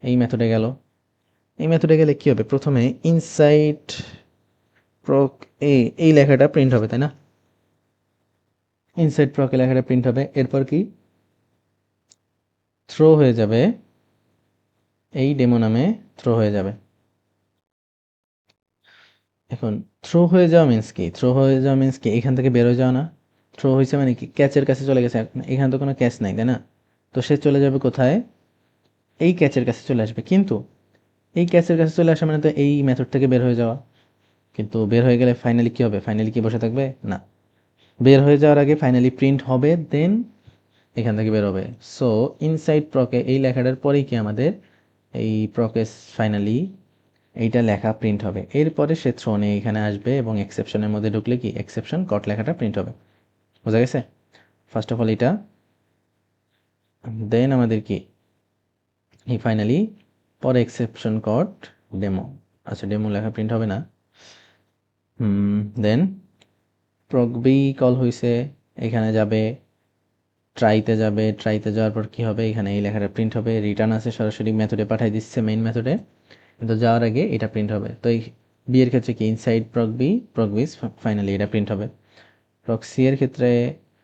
Speaker 1: এই মেথডে গেল। এই মেথডে গেলে কি হবে, প্রথমে ইনসাইড প্রক এই লেখাটা প্রিন্ট হবে, তাই না? ইনসাইড প্রক লেখাটা প্রিন্ট হবে। এরপর কি থ্রো হয়ে যাবে, এই ডেমো নামে থ্রো হয়ে যাবে। এখন থ্রো হয়ে যাওয়া মিন্স কি? থ্রো হয়ে যাওয়া মিন্স কি? এখান থেকে বের হয়ে যাওয়া না? থ্রো হয়েছে মানে কি, ক্যাচের কাছে চলে গেছে। এখানে তো কোনো ক্যাচ নাই, তাই না? তো সে চলে যাবে কোথায়? এই ক্যাচের কাছে চলে আসবে। কিন্তু এই ক্যাচের কাছে চলে আসা মানে তো এই মেথড থেকে বের হয়ে যাওয়া। কিন্তু বের হয়ে গেলে ফাইনালি কি হবে? ফাইনালি কি বসে থাকবে? না, বের হয়ে যাওয়ার আগে ফাইনালি প্রিন্ট হবে, দেন এখান থেকে বের হবে। সো ইনসাইড প্রকে এই লেখাটার পরেই কি আমাদের এই প্রকেস ফাইনালি এইটা লেখা প্রিন্ট হবে। এরপরে সে থ্রোনে এখানে আসবে এবং এক্সেপশনের মধ্যে ঢুকলে কি এক্সেপশন কট লেখাটা প্রিন্ট হবে। বোঝা গেছে? ফার্স্ট অফ অল এটা, দেন আমাদের কি এই ফাইনালি পরে এক্সেপশন কট ডেমো। আচ্ছা, ডেমো লেখা প্রিন্ট হবে না। দেন প্রকবি কল হয়েছে, এখানে যাবে, ট্রাইতে যাবে, ট্রাইতে যাওয়ার পর কি হবে, এখানে এই লেখাটা প্রিন্ট হবে। রিটার্ন আছে, সরাসরি মেথডে পাঠিয়ে দিচ্ছে মেইন মেথডে, কিন্তু যাওয়ার আগে এটা প্রিন্ট হবে। তো এই বি এর ক্ষেত্রে কি ইনসাইড প্রকবি প্রকবিস ফাইনালি এটা প্রিন্ট হবে। প্রক্সি এর ক্ষেত্রে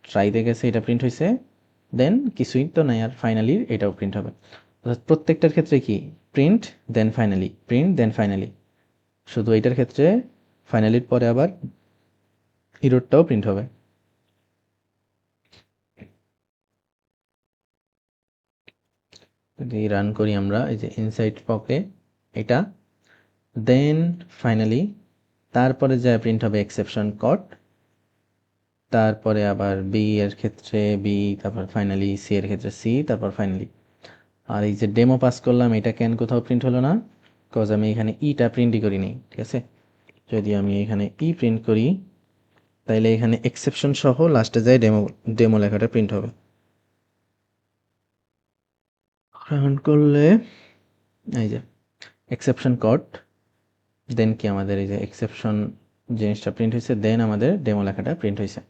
Speaker 1: ট্রাইতে গেছে, এটা প্রিন্ট হয়েছে, দেন কিছুই তো নাই আর, ফাইনালি এটাও প্রিন্ট হবে। অর্থাৎ প্রত্যেকটার ক্ষেত্রে কি print then finally, print then finally. শুধু এইটার ক্ষেত্রে ফাইনালির পরে আবার ইরোরটাও প্রিন্ট হবে। যদি রান করি আমরা, এই যে ইনসাইড পকে এটা, দেন ফাইনালি তারপরে যা প্রিন্ট হবে এক্সেপশন কট, তারপরে আবার বি এর ক্ষেত্রে বি, তারপর ফাইনালি সি এর ক্ষেত্রে সি, তারপর ফাইনালি। আর এই যে ডেমো পাস করলাম, এটা কেন কোথাও প্রিন্ট হলো না? বিকজ আমি এখানে ইটা প্রিন্টই করিনি। ঠিক আছে, যদি আমি এখানে ই প্রিন্ট করি, তাইলে এখানে এক্সেপশন সহ লাস্টে যায় ডেমো ডেমো লেখাটা প্রিন্ট হবে। রান করলে এই যে এক্সেপশন কট, দেন কি আমাদের এই যে এক্সেপশন জিনিসটা প্রিন্ট হয়েছে, দেন আমাদের ডেমো লেখাটা প্রিন্ট হয়েছে।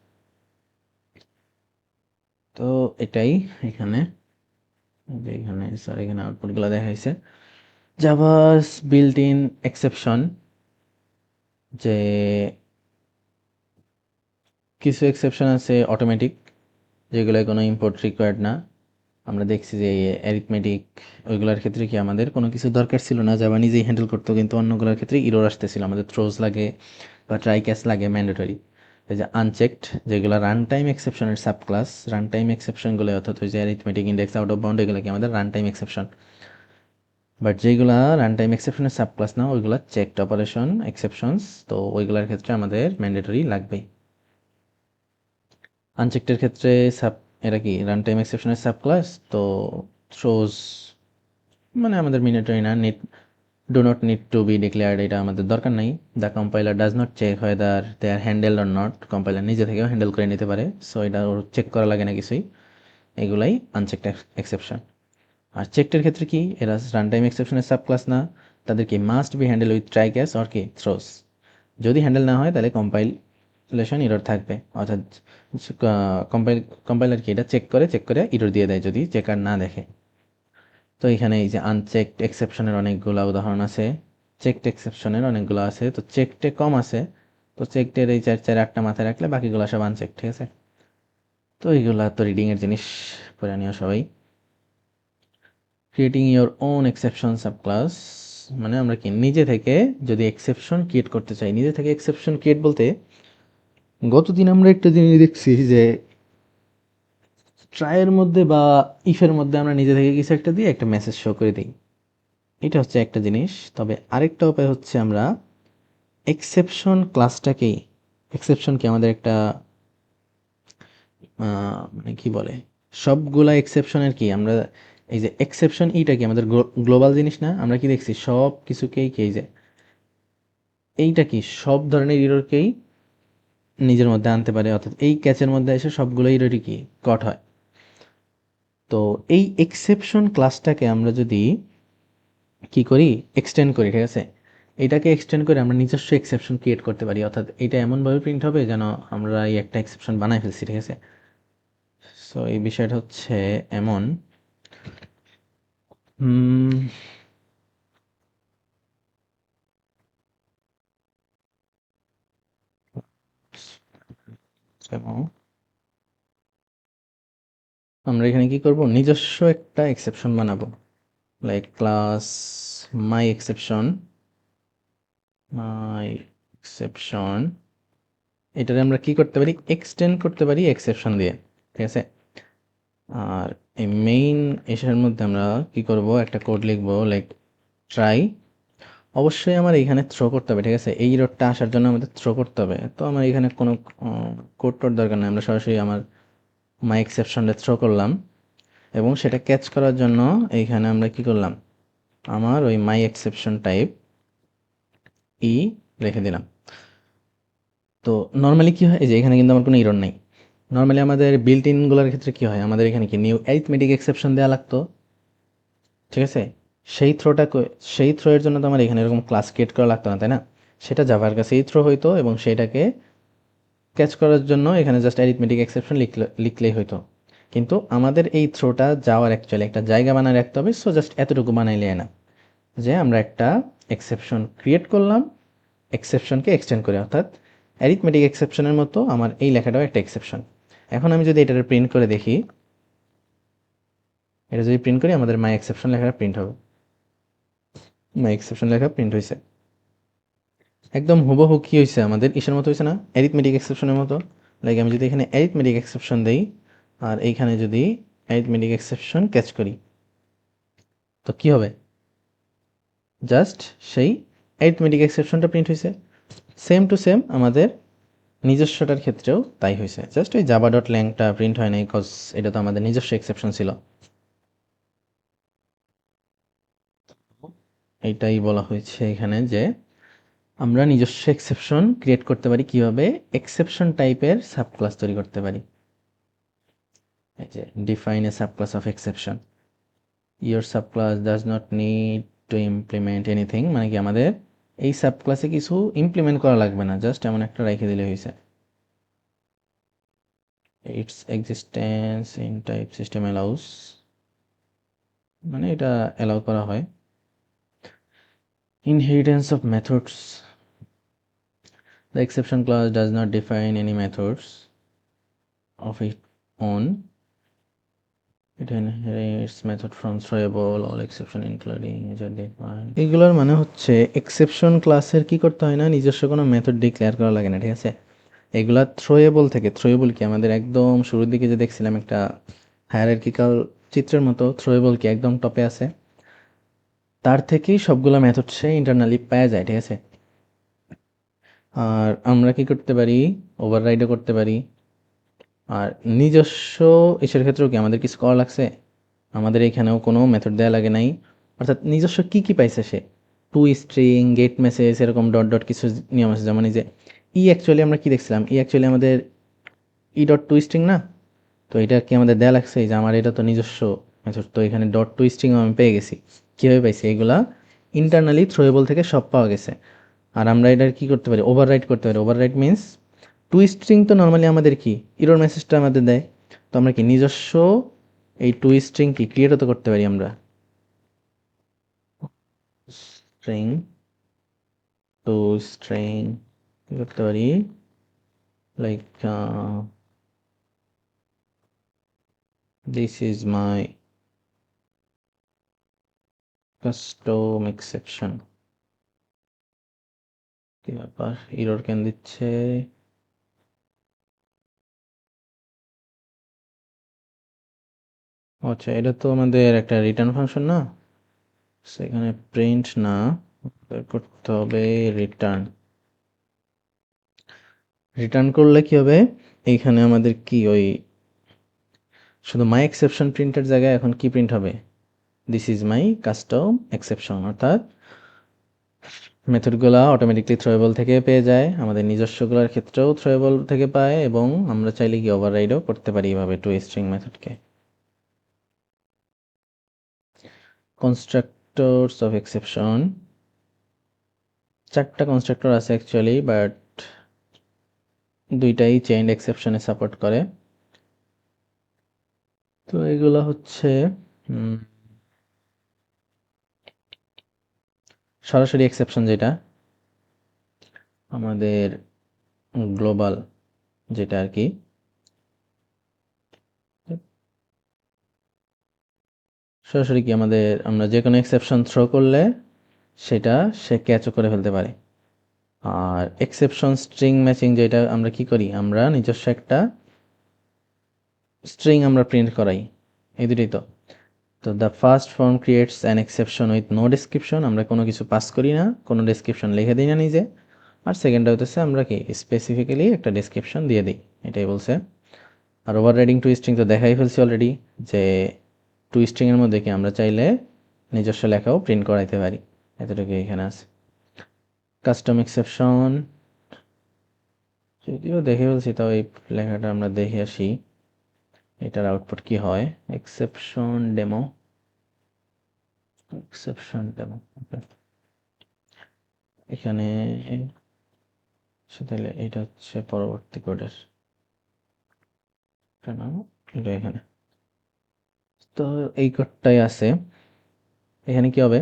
Speaker 1: তো এটাই এখানে, এখানে স্যার এখানে আউটপুটগুলো দেখা হয়েছে। জাভাস বিল্ট ইন এক্সেপশন, যে কিছু এক্সেপশন আছে অটোমেটিক, যেগুলো কোনো ইম্পোর্ট রিকোয়ার্ড না। আমরা দেখছি যে অ্যারিথমেটিক ওইগুলোর ক্ষেত্রে কি আমাদের কোনো কিছু দরকার ছিল না, জাভা নিজেই হ্যান্ডেল করতো, কিন্তু অন্যগুলোর ক্ষেত্রে ইরোর আসতেছিল, আমাদের থ্রোজ লাগে বা ট্রাই ক্যাচ লাগে ম্যান্ডেটরি। এই যে আনচেকড, যেগুলো রান টাইম এক্সেপশনের সাব ক্লাস, রান টাইম এক্সেপশনগুলো অর্থাৎ ওই যে arithmetic, index, out of bound, এগুলো কি আমাদের রান টাইম এক্সেপশন। বাট যেগুলা রান টাইম এক্সেপশনের সাব ক্লাস না, ওইগুলা চেকড অপারেশন এক্সেপশনস, তো ওইগুলোর ক্ষেত্রে আমাদের ম্যান্ডেটরি লাগবেই। আনচেকডের ক্ষেত্রে সাব, এরা কি রান টাইম এক্সেপশনের সাব ক্লাস, তো থ্রোজ মানে আমাদের মিনিটরি না, need do not need to be declared, এটা আমাদের দরকার নাই। The compiler does not check whether they are handle or not, compiler নিজে থেকেও হ্যান্ডেল করে নিতে পারে, সো এটা ওর চেক করা লাগে না কিছুই। এগুলাই আনচেকড এক্সেপশন। আর চেকটের ক্ষেত্রে কি, এরা রান টাইম এক্সেপশনের সাব ক্লাস না, তাদের কি must be handle with try catch or কি থ্রোস। যদি হ্যান্ডেল না হয় তাহলে কম্পাইলেশন এরর থাকবে, অর্থাৎ কম্পাইলার কি এটা চেক করে এরর দিয়ে দেয় যদি চেকার না দেখে। তো এখানে এই যে আনচেকড এক্সেপশনের অনেকগুলো উদাহরণ আছে, চেকড এক্সেপশনের অনেকগুলো আছে, তো চেকডে কম আছে। তো চেকডের এই 4-8টা মাথায় রাখলে বাকিগুলো সব আনচেক। ঠিক আছে, তো এইগুলা তো রিডিং এর জিনিস, পড়ে নিও সবাই। Creating your own exception sub class, মানে আমরা কি নিজে থেকে যদি এক্সেপশন ক্রিয়েট করতে চাই, নিজে থেকে এক্সেপশন ক্রিয়েট বলতে, গতদিন আমরা একটা জিনিস দেখছি যে ট্রাইয়ের মধ্যে বা ইফের মধ্যে আমরা নিজে থেকে কিছু একটা দিয়ে একটা মেসেজ শো করে দিই, এটা হচ্ছে একটা জিনিস। তবে আরেকটা উপায় হচ্ছে আমরা এক্সেপশন ক্লাসটাকেই, এক্সেপশনকে আমাদের একটা মানে কি বলে, সবগুলা এক্সেপশনের কি আমরা এই যে এক্সেপশন এইটা কি আমাদের গ্লোবাল জিনিস না, আমরা কি দেখছি সব কিছুকেই কি এই যে এইটা কি সব ধরনের ইররকেই নিজের মধ্যে আনতে পারে, অর্থাৎ এই ক্যাচের মধ্যে এসে সবগুলো ইররই কি কট হয়। তো এই এক্সেপশন ক্লাসটাকে আমরা যদি কি করি, এক্সটেন্ড করি, ঠিক আছে, এটাকে এক্সটেন্ড করে আমরা নিজস্ব এক্সেপশন ক্রিয়েট করতে পারি, অর্থাৎ এটা এমনভাবে প্রিন্ট হবে যেন আমরা এই একটা এক্সেপশন বানাই ফেলছি, ঠিক আছে? সো এই বিষয়টা হচ্ছে এমন। হুম, যেমন আমরা এখানে কি করব, নিজস্ব একটা এক্সেপশন বানাবো, লাইক ক্লাস মাই এক্সেপশন, মাই এক্সেপশন। এটাতে আমরা কি করতে পারি, এক্সটেন্ড করতে পারি এক্সেপশন দিয়ে, ঠিক আছে? আর এই মেইন এটার মধ্যে আমরা কি করব, একটা কোড লিখবো, লাইক ট্রাই। অবশ্যই আমার এখানে থ্রো করতে হবে, ঠিক আছে? এই এররটা আসার জন্য আমাদের থ্রো করতে হবে। তো আমার এখানে কোনো কোড টোড দরকার নেই, আমরা সরাসরি আমার মাই এক্সেপশনটা থ্রো করলাম এবং সেটা ক্যাচ করার জন্য এইখানে আমরা কি করলাম, আমার ওই মাই এক্সেপশন টাইপ ই রেখে দিলাম। তো নর্মালি কি হয়, এই যে এখানে কিন্তু আমার কোনো এরর নাই। নর্মালি আমাদের বিল্ট ইনগুলোর ক্ষেত্রে কি হয়, আমাদের এখানে কি নিউ অ্যারিথমেটিক এক্সেপশন দেওয়া লাগতো, ঠিক আছে? সেই থ্রোটা সেই থ্রো এর জন্য তো আমার এখানে এরকম ক্লাস ক্রিয়েট করা লাগতো না, তাই না? সেটা জাভার কাছেই থ্রো হইতো এবং সেটাকে ক্যাচ করার জন্য এখানে জাস্ট অ্যারিথমেটিক এক্সেপশন লিখলেই হইতো। কিন্তু আমাদের এই থ্রোটা যাওয়ার অ্যাকচুয়ালি একটা জায়গা বানায় রাখতে হবে। সো জাস্ট এতটুকু বানাইলে না, যে আমরা একটা এক্সেপশন ক্রিয়েট করলাম, এক্সেপশনকে এক্সটেন্ড করে, অর্থাৎ অ্যারিথমেটিক এক্সেপশনের মতো আমার এই লেখাটাও একটা এক্সেপশন। এখন আমি যদি এটার প্রিন্ট করে দেখি, এটা যদি প্রিন্ট করি আমাদের মাই এক্সেপশন লেখাটা প্রিন্ট হবে। মাই এক্সেপশন লেখা প্রিন্ট হয়েছে। একদম হুবহু কি হয়েছে, আমাদের ইসের মতো হয়েছে না, অ্যারিথমেটিক এক্সেপশনের মতো। লাইক আমি যদি এখানে অ্যারিথমেটিক এক্সেপশন দেই আর এইখানে যদি অ্যারিথমেটিক এক্সেপশন ক্যাচ করি, তো কি হবে, জাস্ট সেই অ্যারিথমেটিক এক্সেপশনটা প্রিন্ট হয়েছে। সেম টু সেম আমাদের নিজস্বটার ক্ষেত্রেও তাই হয়েছে, জাস্ট ওই জাভা ডট ল্যাংটা প্রিন্ট হয় নাই, কজ এটা তো আমাদের নিজস্ব এক্সেপশন ছিল। এইটাই বলা হয়েছে এখানে যে আমরা নিজস্ব এক্সেপশন ক্রিয়েট করতে পারি, কিভাবে এক্সেপশন টাইপের সাবক্লাস তৈরি করতে পারি। এই যে define a subclass of exception, your subclass does not need to implement anything, মানে কি আমাদের এই সাবক্লাসে কিছু ইমপ্লিমেন্ট করা লাগবে না, জাস্ট এমন একটা রেখে দিলে হয়েছে। It's existence in type system allows, মানে এটা অ্যালাউ করা হয়। Inheritance of methods, the exception clause does not define any methods of its own, it inherits method from throwable, all exception including is defined। এগুলোর মানে হচ্ছে exception ক্লাসের কি করতে হয় না, নিজস্ব কোনো মেথড ডিক্লেয়ার করা লাগে না, ঠিক আছে? এগুলা থ্রোয়েবল থেকে, থ্রোয়েবল কি আমাদের একদম শুরুর দিকে যে দেখছিলাম একটা হায়ারার্কিক্যাল চিত্রের মতো, থ্রোয়েবল কি একদম টপে আছে, তার থেকেই সবগুলো মেথড সে ইন্টারনালি পাওয়া যায়, ঠিক আছে? আর আমরা কি করতে পারি, ওভাররাইডও করতে পারি। আর নিজস্ব ইসের ক্ষেত্রেও কি আমাদের কিছু করা লাগছে, আমাদের এখানেও কোনো মেথড দেওয়া লাগে নাই। অর্থাৎ নিজস্ব কি কি পাইছে সে, টু স্ট্রিং, গেট মেসেজ, এরকম ডট ডট কিছু নিয়ম আছে, যেমন এই যে ই অ্যাকচুয়ালি আমরা কি দেখছিলাম, ই অ্যাকচুয়ালি আমাদের ই ডট টু স্ট্রিং না, তো এটা কি আমাদের দেয়া লাগছে, এই যে আমার এটা তো নিজস্ব মেথড, তো এখানে ডট টু স্ট্রিং আমি পেয়ে গেছি। কীভাবে পাইছি, এগুলা ইন্টারনালি থ্রোয়েবল থেকে সব পাওয়া গেছে। আর আমরা এটার কি করতে পারি, ওভাররাইট করতে পারি। ওভাররাইট মিন্স টু স্ট্রিং তো নর্মালি আমাদের কি ইরর মেসেজটা আমাদের দেয়, তো আমরা কি নিজস্ব এই টু স্ট্রিং কি ক্রিয়েটও তো করতে পারি আমরা। স্ট্রিং, টু স্ট্রিং কি করতে পারি, like this is my custom exception. কি ব্যাপার, ইরর কেন দিচ্ছে? আচ্ছা, এটা তো আমাদের একটা রিটার্ন ফাংশন না, সেখানে প্রিন্ট না, বের করতে হবে রিটার্ন। রিটার্ন করলে কি হবে, এইখানে আমাদের কি ওই শুধু মাই এক্সেপশন প্রিন্টের জায়গায় এখন কি প্রিন্ট হবে, this is my custom exception. অর্থাৎ মেথডগুলো অটোমেটিকলি থ্রোয়েবল থেকে পেয়ে যায়, আমাদের নিজস্বগুলোর ক্ষেত্রেও থ্রোয়েবল থেকে পায়, এবং আমরা চাইলে কি ওভাররাইডও করতে পারি এভাবে টু স্ট্রিং মেথডকে। কনস্ট্রাক্টরস অফ এক্সেপশন, 4টা কনস্ট্রাক্টর আছে অ্যাকচুয়ালি, বাট দুইটাই চেইনড এক্সেপশনে সাপোর্ট করে। তো এগুলো হচ্ছে সরাসরি এক্সেপশন, যেটা আমাদের গ্লোবাল, যেটা আর কি সরাসরি কি আমাদের আমরা যে কোনো এক্সেপশন থ্রো করলে সেটা সে ক্যাচও করে ফেলতে পারে। আর এক্সেপশন স্ট্রিং ম্যাচিং, যেটা আমরা কি করি, আমরা নিজস্ব একটা স্ট্রিং আমরা প্রিন্ট করাই, এই দুটোই তো। তো the first form creates an exception with no description, আমরা কোনো কিছু পাস করি না, কোনো ডেসক্রিপশন লিখে দিই না নিজে। আর সেকেন্ডটা হতেছে আমরা কি স্পেসিফিক্যালি একটা ডেসক্রিপশন দিয়ে দিই, এটাই বলছে। আর ওভাররাইডিং টু স্ট্রিং তো দেখাই ফেলছি অলরেডি, যে টু স্ট্রিংয়ের মধ্যে কি আমরা চাইলে নিজস্ব লেখাও প্রিন্ট করাইতে পারি, এতটুকু এখানে আছে। কাস্টম এক্সেপশন যদিও দেখে ফেলছি, তাও এই লেখাটা আমরা দেখে আসি এটার আউটপুট কি হয়। এক্সেপশন ডেমো, এক্সেপশন ডেমো, এখানে তাহলে এটা হচ্ছে পরবর্তী কোডের নাম, এটা এখানে। তো এই কোডটাই আছে। এখানে কি হবে,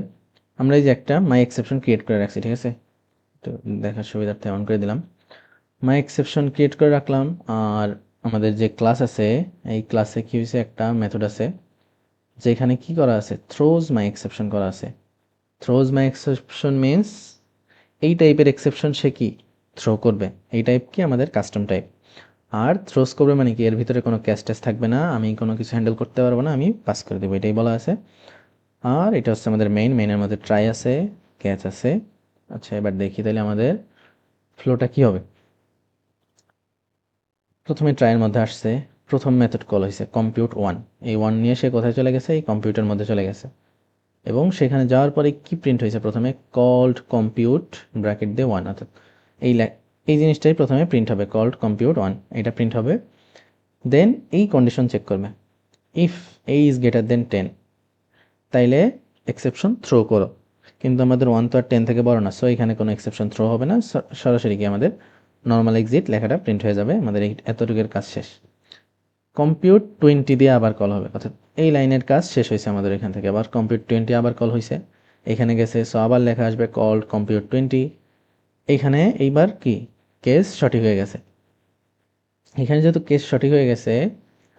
Speaker 1: আমরা এই যে একটা মাই এক্সেপশন ক্রিয়েট করে রাখছি, ঠিক আছে, তো দেখার সুবিধার্থে অন করে দিলাম। মাই এক্সেপশন ক্রিয়েট করে রাখলাম। আর আমাদের যে ক্লাস আছে, এই ক্লাসে কি হয়েছে, একটা মেথড আছে যেখানে কি করা আছে, থ্রোজ মাই এক্সেপশন করা আছে। থ্রোজ মাই এক্সেপশন মিনস এই টাইপের এক্সেপশন সে কি থ্রো করবে, এই টাইপ কি আমাদের কাস্টম টাইপ। আর থ্রোজ করবে মানে কি, এর ভিতরে কোনো ক্যাশ ট্যাশ থাকবে না, আমি কোনো কিছু হ্যান্ডেল করতে পারবো না, আমি পাস করে দেবো, এটাই বলা আছে। আর এটা হচ্ছে আমাদের মেইনের মধ্যে ট্রাই আছে, ক্যাচ আছে। আচ্ছা, এবার দেখি তাহলে আমাদের ফ্লোটা কি হবে। প্রথমে ট্রাইয়ের মধ্যে আসছে, প্রথম মেথড কল হয়েছে কম্পিউট ওয়ান, এই ওয়ান নিয়ে সে কোথায় চলে গেছে, এই কম্পিউটার মধ্যে চলে গেছে। এবং সেখানে যাওয়ার পরে কি প্রিন্ট হয়েছে, প্রথমে কল্ড কম্পিউট ব্র্যাকেট দিয়ে ওয়ান, অর্থাৎ এই এই জিনিসটাই প্রথমে প্রিন্ট হবে, কল্ড কম্পিউট ওয়ান, এটা প্রিন্ট হবে। দেন এই কন্ডিশন চেক করবে, if A is greater than 10, তাইলে এক্সেপশন থ্রো করো। কিন্তু আমাদের ওয়ান তো আর 10 থেকে বড় না, সো এখানে কোনো এক্সেপশন থ্রো হবে না, সরাসরি কি আমাদের নর্মাল এক্সিট লেখাটা প্রিন্ট হয়ে যাবে, আমাদের এতটুকুর কাজ শেষ। কম্পিউট 20 দিয়ে আবার কল হবে, অর্থাৎ এই লাইনের কাজ শেষ হয়েছে আমাদের এখান থেকে। আবার কম্পিউট 20 আবার কল হয়েছে, এখানে গেছে, সো আবার লেখা আসবে কল কম্পিউট 20। এইখানে এইবার কি কেস সঠিক হয়ে গেছে, এখানে যেহেতু কেস সঠিক হয়ে গেছে,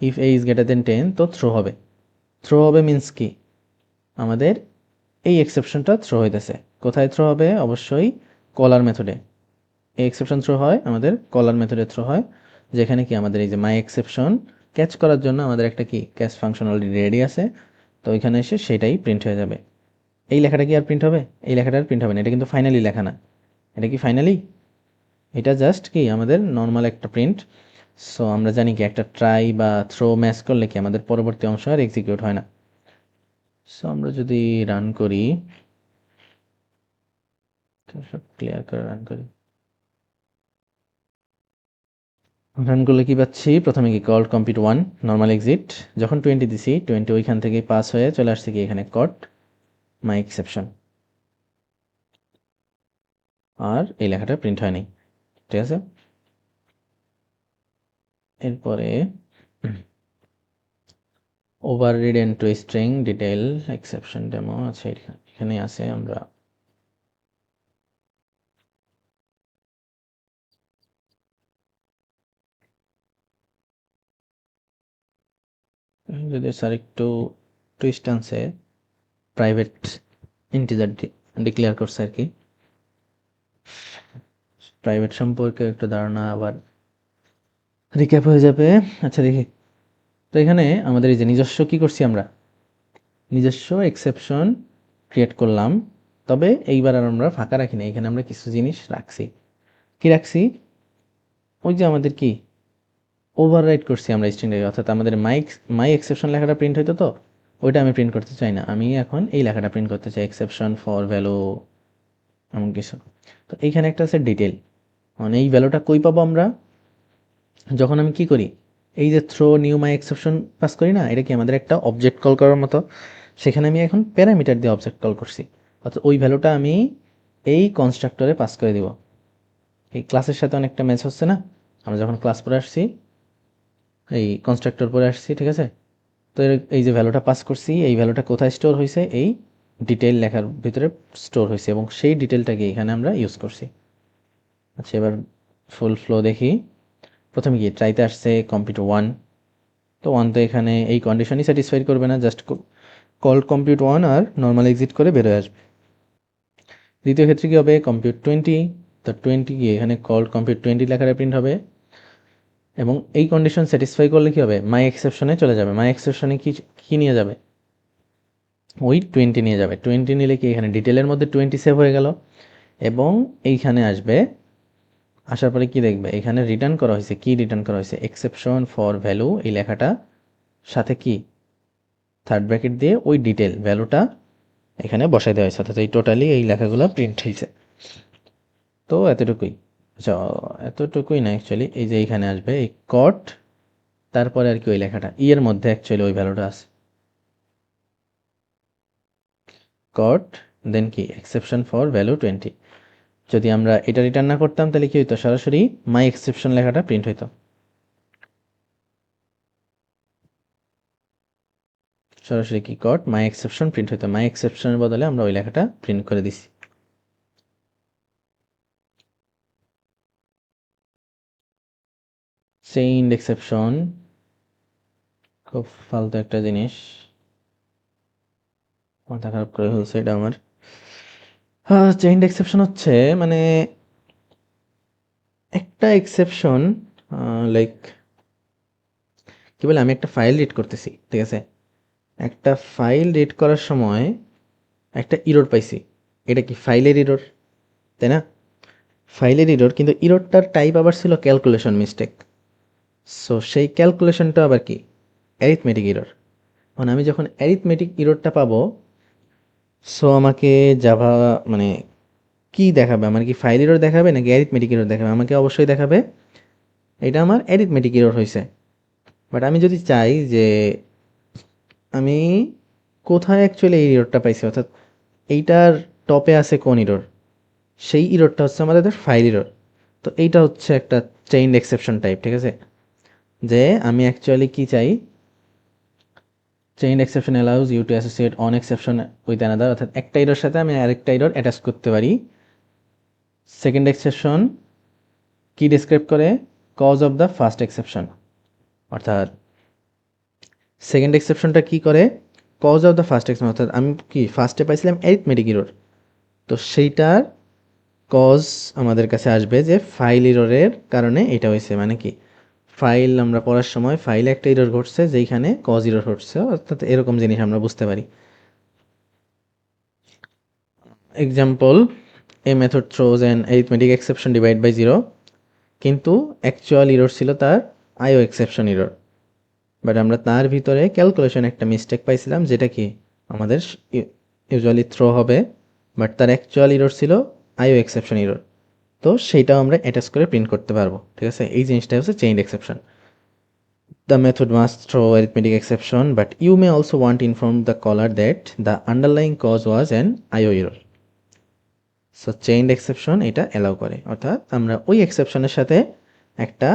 Speaker 1: if A is greater than 10, তো থ্রো হবে। থ্রো হবে মিন্স কি, আমাদের এই এক্সেপশনটা থ্রো হইতেছে। কোথায় থ্রো হবে, অবশ্যই কলার মেথডে। এই এক্সেপশন থ্রো হয় আমাদের কলার মেথডে থ্রো হয়, যেখানে কি আমাদের এই যে মাই এক্সেপশন ক্যাচ করার জন্য আমাদের একটা কি ক্যাচ ফাংশন অলরেডি রেডি আছে। তো ওইখানে এসে সেটাই প্রিন্ট হয়ে যাবে। এই লেখাটা কি আর প্রিন্ট হবে, এই লেখাটা আর প্রিন্ট হবে না, এটা কিন্তু ফাইনালি লেখা না, এটা কি ফাইনালি, এটা জাস্ট কি আমাদের নর্মাল একটা প্রিন্ট। সো আমরা জানি কি একটা ট্রাই বা থ্রো ম্যাচ করলে কি আমাদের পরবর্তী অংশ আর এক্সিকিউট হয় না। সো আমরা যদি রান করি, সব ক্লিয়ার করে রান করি, রান করলে কি পাচ্ছি, প্রথমে কি called compute one normal exit, যখন 20 দিছি 20 ওইখান থেকে পাস হয়ে চলে আসছে কি এখানে কট মাই এক্সেপশন, আর এই লেখাটা প্রিন্ট হয়নি, ঠিক আছে। এরপরে overread two string detail exception demo আছে, এখানে আছে। আমরা যদি স্যার একটু টুইস্ট আনছে, প্রাইভেট ইন্টিজার ডিক্লেয়ার করছে আর কি, প্রাইভেট সম্পর্কে একটু ধারণা আবার রিক্যাপ হয়ে যাবে। আচ্ছা দেখি, তো এখানে আমাদের এই যে নিজস্ব কি করছি, আমরা নিজস্ব এক্সেপশন ক্রিয়েট করলাম, তবে এইবার আর আমরা ফাঁকা রাখিনি, এখানে আমরা কিছু জিনিস রাখছি। কি রাখছি, ওই যে আমাদের কি ওভাররাইট করছি আমরা স্ট্রিংটাকে, অর্থাৎ আমাদের মাই এক্সেপশন লেখাটা প্রিন্ট হইতো, তো ওইটা আমি প্রিন্ট করতে চাই না, আমি এখন এই লেখাটা প্রিন্ট করতে চাই, এক্সেপশন ফর ভ্যালু এমন কিছু। তো এইখানে একটা আছে ডিটেল, মানে এই ভ্যালুটা কই পাবো আমরা, যখন আমি কি করি, এই যে throw new my exception pass করি না, এটা কি আমাদের একটা অবজেক্ট কল করার মতো, সেখানে আমি এখন প্যারামিটার দিয়ে অবজেক্ট কল করছি, অর্থাৎ ওই ভ্যালুটা আমি এই কনস্ট্রাক্টরে পাস করে দিব। এই ক্লাসের সাথে অনেকটা ম্যাচ হচ্ছে না? আমরা যখন ক্লাস পরে আসছি এই কনস্ট্রাক্টর পরে আসছি, ঠিক আছে? তো এই যে ভ্যালুটা পাস করছি, এই ভ্যালুটা কোথায় স্টোর হয়েছে? এই ডিটেইল লেখার ভিতরে স্টোর হয়েছে এবং সেই ডিটেলটাকে এখানে আমরা ইউজ করছি। আচ্ছা, এবার ফুল ফ্লো দেখি। প্রথমে কি ট্রাইতে আসছে কম্পিউটার 1, তো 1 তো এখানে এই কন্ডিশনই স্যাটিসফাইড করবে না, জাস্ট কল কম্পিউট 1 আর নর্মাল এক্সিট করে বেরোয় আসবে। দ্বিতীয় ক্ষেত্রে কি হবে? কম্পিউট 20, তো 20 কি এখানে কল কম্পিউট 20 লেখাটা প্রিন্ট হবে এবং এই কন্ডিশন স্যাটিসফাই করলে কি হবে? মাই এক্সেপশনে চলে যাবে। মাই এক্সেপশনে কি নিয়ে যাবে? ওই 20 নিয়ে যাবে। 20 নিলে কি এখানে ডিটেলের মধ্যে 20 সেভ হয়ে গেল এবং এইখানে আসবে। আসার পরে কি দেখবে? এখানে রিটার্ন করা হয়েছে। কি রিটার্ন করা হয়েছে? এক্সেপশন ফর ভ্যালু, এই লেখাটা সাথে কি থার্ড ব্র্যাকেট দিয়ে ওই ডিটেল ভ্যালুটা এখানে বসাই দেওয়া হয়েছে, অর্থাৎ এই টোটালি এই লেখাগুলো প্রিন্ট হয়েছে। তো এতটুকুই। আচ্ছা, এতটুকুই না অ্যাকচুয়ালি, এই যে এইখানে আসবে এই কট, তারপরে আর কি ওই লেখাটা এর মধ্যে অ্যাকচুয়ালি ওই ভ্যালুটা আছে। কট দেন কি এক্সেপশন ফর ভ্যালু 20। যদি আমরা এটা রিটার্ন না করতাম তাহলে কি হইতো? সরাসরি মাই এক্সেপশন লেখাটা প্রিন্ট হইতো। সরাসরি কি কট মাই এক্সেপশন প্রিন্ট হইতো। মাই এক্সেপশনের বদলে আমরা ওই লেখাটা প্রিন্ট করে দিছি। চেইনড এক্সেপশন খুব ফালতু একটা জিনিস, মাথা খারাপ করে ফেলছে এটা আমার। চেইনড এক্সেপশন হচ্ছে মানে একটা এক্সেপশন, লাইক কি বলে, আমি একটা ফাইল রিড করতেছি, ঠিক আছে? একটা ফাইল রিড করার সময় একটা ইরর পাইছি। এটা কি ফাইলের ইরর, তাই না? ফাইলের ইরর, কিন্তু ইররটার টাইপ আবার ছিল ক্যালকুলেশন মিস্টেক। সো সেই ক্যালকুলেশনটা আবার কি অ্যারিথমেটিক ইরর। মানে আমি যখন অ্যারিথমেটিক ইররটা পাবো, সো আমাকে জাভা মানে কি দেখাবে? আমার কি ফাইল ইরর দেখাবে নাকি অ্যারিথমেটিক ইরর দেখাবে? আমাকে অবশ্যই দেখাবে এটা আমার অ্যারিথমেটিক ইরর হয়েছে। বাট আমি যদি চাই যে আমি কোথায় অ্যাকচুয়ালি এই ইররটা পাইছি, অর্থাৎ এইটার টপে আছে কোন ইরর, সেই ইররটা হচ্ছে আমাদের ফাইল ইরর। তো এইটা হচ্ছে একটা চেইনড এক্সেপশন টাইপ, ঠিক আছে? যে আমি অ্যাকচুয়ালি কি চাই, chained exception allows you to associate an exception with another, অর্থাৎ একটা ইরর সাথে আমি আরেকটা ইরর অ্যাটাচ করতে পারি। সেকেন্ড এক্সেপশন কি ডিসক্রাইব করে? Cause of the first exception, অর্থাৎ সেকেন্ড এক্সেপশনটা কি করে? Cause of the first exception, অর্থাৎ আমি কি ফার্স্টে পাইছিলাম অ্যারিথমেটিক ইরর, তো সেইটার কজ আমাদের কাছে আসবে যে ফাইল ইররের কারণে এটা হয়েছে। মানে কি ফাইল আমরা পড়ার সময় ফাইলে একটা ইরর ঘটছে যেইখানে কজ ইরর ঘটছে, অর্থাৎ এরকম জিনিস আমরা বুঝতে পারি। Example, a method throws an arithmetic exception divide by 0, কিন্তু অ্যাকচুয়াল ইরর ছিল তার আইও এক্সেপশন ইরর। বাট আমরা তার ভিতরে ক্যালকুলেশন একটা মিস্টেক পাইছিলাম যেটা কি আমাদের ইউজুয়ালি থ্রো হবে, বাট তার অ্যাকচুয়াল ইরর ছিল আইও এক্সেপশন ইরর। তো সেইটাও আমরা অ্যাটাচ করে প্রিন্ট করতে পারবো, ঠিক আছে? এই জিনিসটাই হচ্ছে chained exception. The method must throw arithmetic exception, but you may also want inform the caller that the underlying cause was an IO error. So chained exception এটা অ্যালাউ করে, অর্থাৎ আমরা ওই এক্সেপশনের সাথে একটা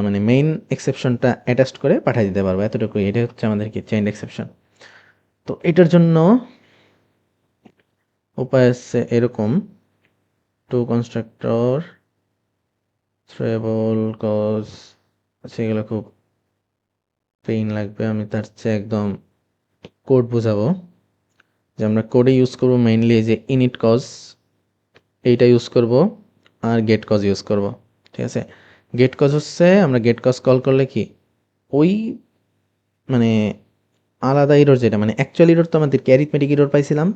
Speaker 1: মানে মেইন এক্সেপশনটা অ্যাটাচ করে পাঠিয়ে দিতে পারবো, এতটুকুই। এটা হচ্ছে আমাদের কি চেইনড এক্সেপশন। তো এটার জন্য উপায় আছে এরকম, টু কনস্ট্রাক্টর থ্রেবল কজ, সেগুলো খুব পেইন লাগবে। আমি তার চেয়ে একদম কোড বোঝাবো, যে আমরা কোডে ইউজ করব মেইনলি এই যে ইনিট কজ, এইটা ইউজ করব, আর গেট কজ ইউজ করব, ঠিক আছে? গেট কজ হচ্ছে আমরা গেট কজ কল করলে কি ওই মানে আলাদা ইরর, যেটা মানে অ্যাকচুয়াল ইরর তো আমাদের অ্যারিথমেটিক ইরর পাইছিলাম,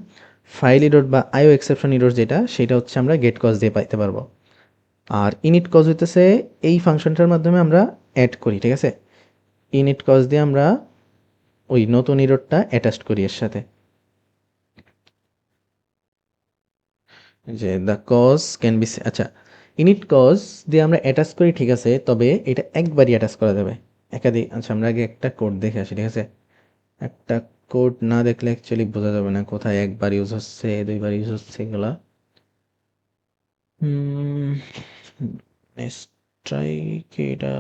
Speaker 1: ফাইল ইরর বা আইও এক্সেপশন ইরর যেটা, সেটা হচ্ছে আমরা গেট কজ দিয়ে পাইতে পারবো। আর ইনিট কজ হইতেছে এই ফাংশনটার মাধ্যমে আমরা অ্যাড করি, ঠিক আছে? ইনিট কজ দিয়ে আমরা ওই নতুন ইররটা অ্যাটাচ করি এর সাথে, যে দ্য কজ ক্যান বি, আচ্ছা ইনিট কজ দিয়ে আমরা অ্যাটাচ করি, ঠিক আছে, তবে এটা একবারই অ্যাটাচ করা যাবে, একাধিক। আচ্ছা আমরা আগে একটা কোড দেখে আসি, ঠিক আছে? একটা কোড না দেখলে অ্যাকচুয়ালি বোঝা যাবে না কোথায় একবার ইউজ হচ্ছে দুইবার ইউজ হচ্ছে এগুলা। নেক্সট ট্রাই কি এটা?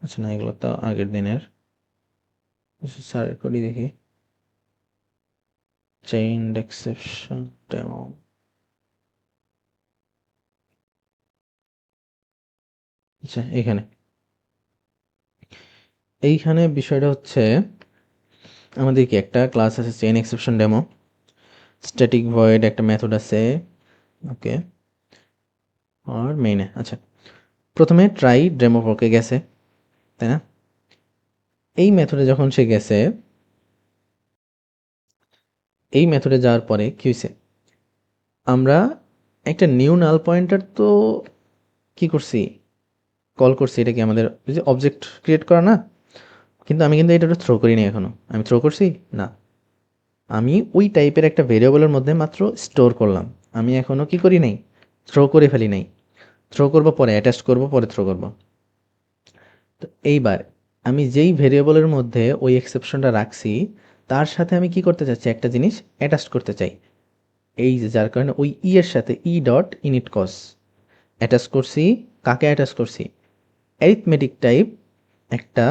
Speaker 1: আচ্ছা না, এগুলো তো আগের দিনের। স্যার করি দেখি। চেইনড এক্সেপশন ডেমো। আচ্ছা এইখানে বিষয়টা হচ্ছে আমাদের কি একটা ক্লাস আছে chain exception demo, static void একটা মেথড আছে, ওকে, আর মেইনে। আচ্ছা, প্রথমে ট্রাই ডেমো পকে গেছে, তাই না? এই মেথডে যখন সে গেছে, এই মেথডে যাওয়ার পরে কি হয়েছে, আমরা একটা নিউ নাল পয়েন্টার তো কি করছি, কল করছি। এটা কি আমাদের ওই যে অবজেক্ট ক্রিয়েট করা না? কিন্তু আমি কিন্তু এটা থ্রো করিনি এখনো। আমি থ্রো করছি না, আমি ওই টাইপের একটা ভেরিয়েবলের মধ্যে মাত্র স্টোর করলাম। আমি এখনো কি করি নাই, থ্রো করে ফেলি নাই। থ্রো করব পরে, অ্যাটাচ করব পরে, থ্রো করব। তো এইবার আমি যেই ভেরিয়েবলের মধ্যে ওই এক্সেপশনটা রাখছি, তার সাথে আমি কি করতে চাচ্ছি, একটা জিনিস অ্যাটাচ করতে চাই। এই যে যার কারণে ওই ই এর সাথে e dot init cause attach করছি। কাকে অ্যাটাচ করছি? অ্যারিথমেটিক টাইপ একটা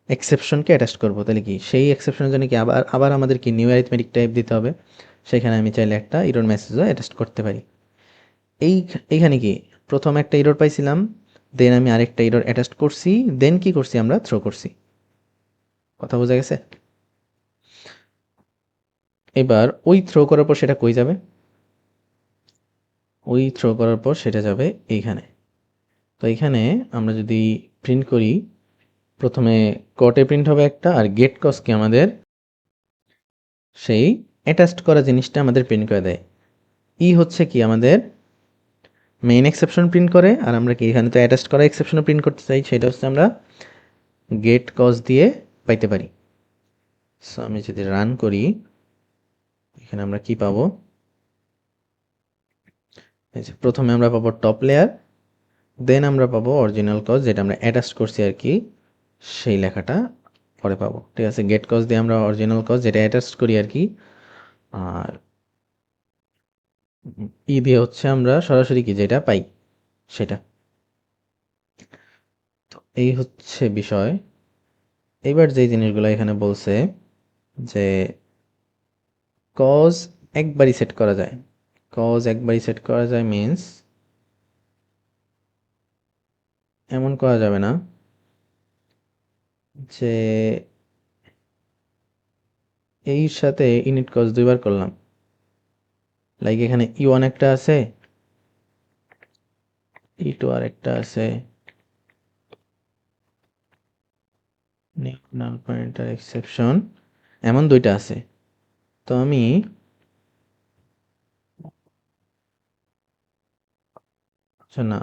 Speaker 1: এক্সেপশনকে অ্যাটাচ করব। তাহলে কি সেই এক্সেপশনের জন্য কি আবার আবার আমাদের কি নিউ অ্যারিথমেটিক টাইপ দিতে হবে? সেখানে আমি চাইলে একটা ইরর মেসেজও অ্যাটাচ করতে পারি। এই এইখানে কি প্রথম একটা ইরর পাইছিলাম, দেন আমি আরেকটা ইরর অ্যাটাচ করছি, দেন কি করছি, আমরা থ্রো করছি। কথা বোঝা গেছে? এবার ওই থ্রো করার পর সেটা কই যাবে? ওই থ্রো করার পর সেটা যাবে এইখানে। তো এইখানে আমরা যদি প্রিন্ট করি, প্রথমে কটে প্রিন্ট হবে একটা, আর গেট কজকে আমাদের সেই অ্যাটাচড করা জিনিসটা আমাদের প্রিন্ট করে দেয়। ই হচ্ছে কি আমাদের মেইন এক্সেপশন প্রিন্ট করে, আর আমরা কি এখানে তো অ্যাটাচড করা এক্সেপশনও প্রিন্ট করতে চাই, সেটা হচ্ছে আমরা গেট কজ দিয়ে পাইতে পারি। সো আমি যদি রান করি, এখানে আমরা কি পাবো? এই যে প্রথমে আমরা পাবো টপ লেয়ার, দেন আমরা পাবো অরিজিনাল কজ, যেটা আমরা অ্যাটাচ করছি আর কি, সেই লেখাটা পরে পাবো। ঠিক আছে, গেট কজ দিয়ে আমরা অরিজিনাল কজ যেটা অ্যাটাচ করি আর কি, আর ই দিয়ে হচ্ছে আমরা সরাসরি কি যেটা পাই সেটা। তো এই হচ্ছে বিষয়। এবার যে জিনিসগুলো এখানে বলছে যে কজ একবারই সেট করা যায়। কজ একবারই সেট করা যায় মিন্স এমন করা যাবে না যে এই সাথে ইনিট কজ দুইবার করলাম। লাইক এখানে ই ওয়ান একটা আছে, ই টু আর একটা আছে, নাল পয়েন্টার এক্সেপশন, এমন দুইটা আছে। তো আমি আচ্ছা না,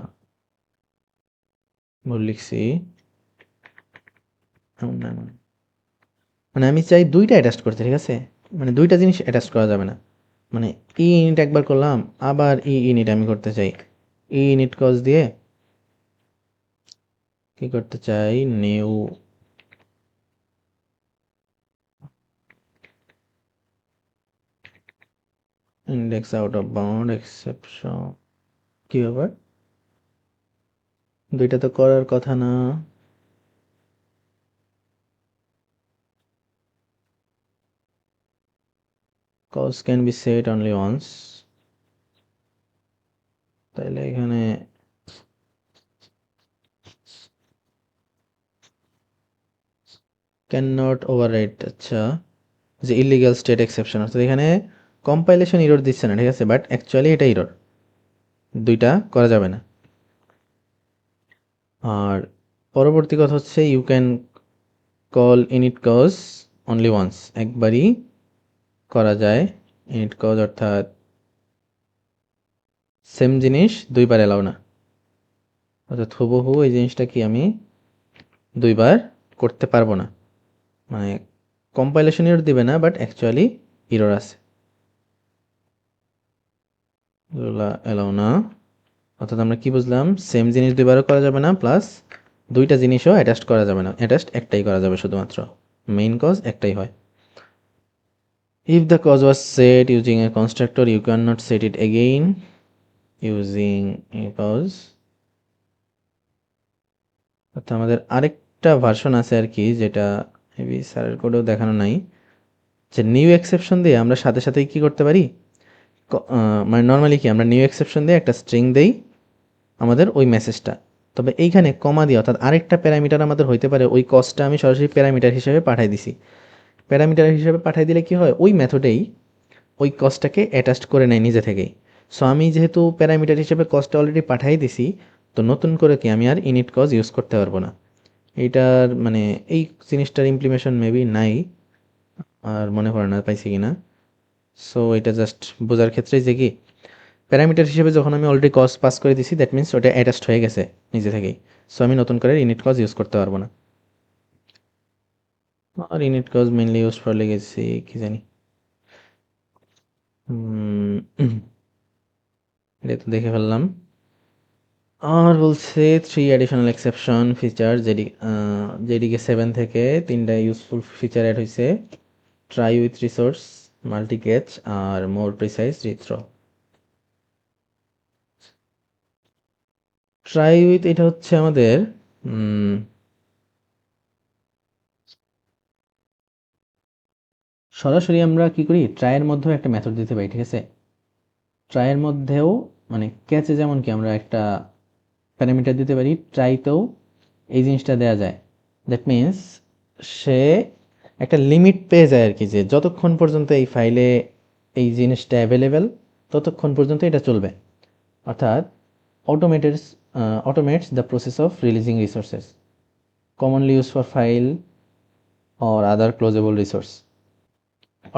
Speaker 1: ভুল লিখছি। এমন না, মানে আমি চাই দুইটা অ্যাটাচ করতে, ঠিক আছে? মানে দুইটা জিনিস অ্যাটাচ করা যাবে না। মানে ই ইনিট একবার করলাম, আবার ই ইনিট আমি করতে চাই। ই ইনিট কজ দিয়ে কি করতে চাই, new index out of bound exception. কি ব্যাপার, দুইটা তো করার কথা না? Cause can be set only once. তাইলে এখানে ক্যান নট ওভাররাইট। আচ্ছা, যে ইলিগাল স্টেট এক্সেপশন, অর্থাৎ এখানে কম্পাইলেশন ইরর দিচ্ছে না, ঠিক আছে, বাট অ্যাকচুয়ালি এটা ইরর, দুইটা করা যাবে না। আর পরবর্তী কথা হচ্ছে you can call init cause only once, একবারই করা যায় ইনিট কজ, অর্থাৎ সেম জিনিস দুইবার এলাও না। অর্থাৎ হুবহু এই জিনিসটা কি আমি দুইবার করতে পারবো না। মানে কম্পাইলেশন ইরর দিবে না, বাট অ্যাকচুয়ালি ইরর আছে, এগুলা এলাও না। অর্থাৎ আমরা কি বুঝলাম, সেম জিনিস দুইবারও করা যাবে না, প্লাস দুইটা জিনিসও অ্যাটাচড করা যাবে না। অ্যাটাচড একটাই করা যাবে শুধুমাত্র, মেইন কজ একটাই হয়। If the cause was set using a constructor, you cannot set it again using a cause. অর্থাৎ আমাদের আরেকটা ভার্সন আছে আর কি, যেটা মেবি স্যারের কোডেও দেখানো নাই, যে নিউ এক্সেপশন দিয়ে আমরা সাথে সাথেই কি করতে পারি, মানে নর্মালি কি আমরা নিউ এক্সেপশন দিয়ে একটা স্ট্রিং দেই আমাদের ওই মেসেজটা, তবে এইখানে কমা দিয়ে অর্থাৎ আরেকটা প্যারামিটার আমাদের হইতে পারে, ওই কজটা আমি সরাসরি প্যারামিটার হিসেবে পাঠাই দিছি। প্যারামিটার হিসেবে পাঠাই দিলে কি হয়, ওই মেথডেই ওই কজটাকে অ্যাটাচড করে নেয় নিজে থেকেই। সো আমি যেহেতু প্যারামিটার হিসেবে কজটা অলরেডি পাঠাই দিছি, তো নতুন করে কি আমি আর ইনিট কজ ইউজ করতে পারবো না। এইটার মানে এই জিনিসটার ইমপ্লিমেশন মেবি নাই, আর মনে পড়ে না পাইছি কিনা। সো এটা জাস্ট বোঝার ক্ষেত্রে যে কি প্যারামিটার হিসেবে যখন আমি অলরেডি কজ পাস করে দিছি, দ্যাট মিনস ওটা অ্যাটাচড হয়ে গেছে নিজে থেকেই। সো আমি নতুন করে ইনিট কজ ইউজ করতে পারবো না। আর init cause mainly use for লেগেছি কি জানি, এটা তো দেখে ফেললাম। আর বলছে 3 অ্যাডিশনাল এক্সেপশন ফিচার, যেদিকে 7 থেকে 3টা ইউজফুল ফিচার অ্যাড হয়েছে: try with resource, multi catch আর more precise rethrow. Try with এটা হচ্ছে আমাদের সরাসরি আমরা কি করি, ট্রাইয়ের মধ্যেও একটা মেথড দিতে পারি, ঠিক আছে। ট্রাইয়ের মধ্যেও মানে ক্যাচে যেমন কি আমরা একটা প্যারামিটার দিতে পারি, ট্রাইতেও এই জিনিসটা দেওয়া যায়। দ্যাট মিন্স সে একটা লিমিট পেয়ে যায় আর কি, যে যতক্ষণ পর্যন্ত এই ফাইলে এই জিনিসটা অ্যাভেলেবেল ততক্ষণ পর্যন্ত এটা চলবে। অর্থাৎ অটোমেটেডস automates the process of releasing resources commonly use for file or other closeable resource.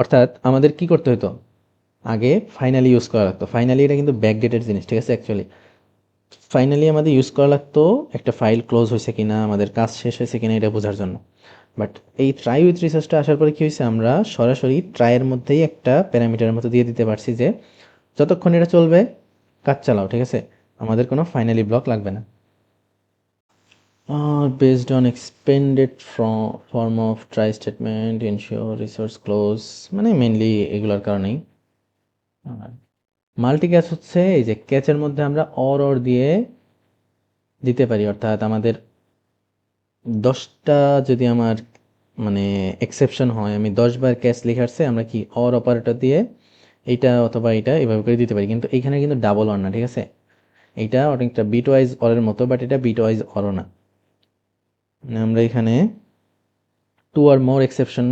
Speaker 1: অর্থাৎ আমাদের কি করতে হতো, আগে ফাইনালি ইউজ করা লাগতো। ফাইনালি এটা কিন্তু ব্যাকডেটেড জিনিস, ঠিক আছে। অ্যাকচুয়ালি ফাইনালি আমাদের ইউজ করা লাগতো একটা ফাইল ক্লোজ হয়েছে কিনা, আমাদের কাজ শেষ হয়েছে কিনা এটা বোঝার জন্য। বাট এই ট্রাই উইথ রিসার্চটা আসার পরে কী হয়েছে, আমরা সরাসরি ট্রাইয়ের মধ্যেই একটা প্যারামিটারের মতো দিয়ে দিতে পারছি যে যতক্ষণ এটা চলবে কাজ চালাও, ঠিক আছে, আমাদের কোনো ফাইনালি ব্লক লাগবে না। Based on expended form of try statement ensure resource close, মানে মেনলি এগুলোর কারণেই। মাল্টি ক্যাচ হচ্ছে এই যে ক্যাচের মধ্যে আমরা অর অর দিয়ে দিতে পারি। অর্থাৎ আমাদের 10টা যদি আমার মানে এক্সেপশন হয়, আমি 10বার ক্যাচ লিখারছে, আমরা কি অর অপারেটর দিয়ে এইটা অথবা এইটা এভাবে করে দিতে পারি। কিন্তু এইখানে কিন্তু ডাবল অর না, ঠিক আছে। এইটা অনেকটা বিট ওয়াইজ অরের মতো, বাট এটা বিট ওয়াইজ অরও না। মানে আমরা এখানে 2 আর মোর এক্সেপশন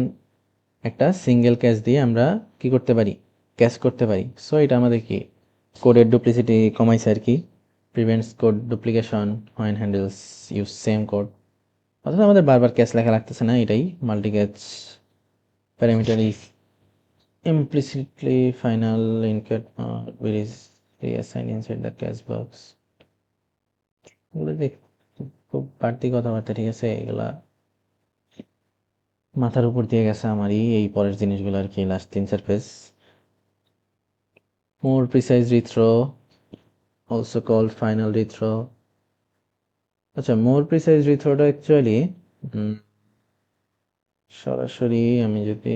Speaker 1: একটা সিঙ্গেল ক্যাচ দিয়ে আমরা কি করতে পারি, ক্যাচ করতে পারি। সো এটা আমাদের কি কোডের ডুপ্লিসিটি কমাইছে আর কি, prevents code duplication when handles use seem code. অর্থাৎ আমাদের বারবার ক্যাচ লেখা লাগতেছে না, এটাই multi catch parameter is implicitly final include varies reassigned inside the catch box. এগুলো দেখ খুব বাড়তি কথাবার্তা, ঠিক আছে। এগুলা মাথার উপর দিয়ে গেছে আমারই, এই পরের জিনিসগুলো আর কি, লাস্ট 3-4 পেজ। মোর প্রিসাইজ রিথ্রো, অলসো কল্ড ফাইনাল রিথ্রো। আচ্ছা, মোর প্রিসাইজ রিথ্রোটা অ্যাকচুয়ালি সরাসরি আমি যদি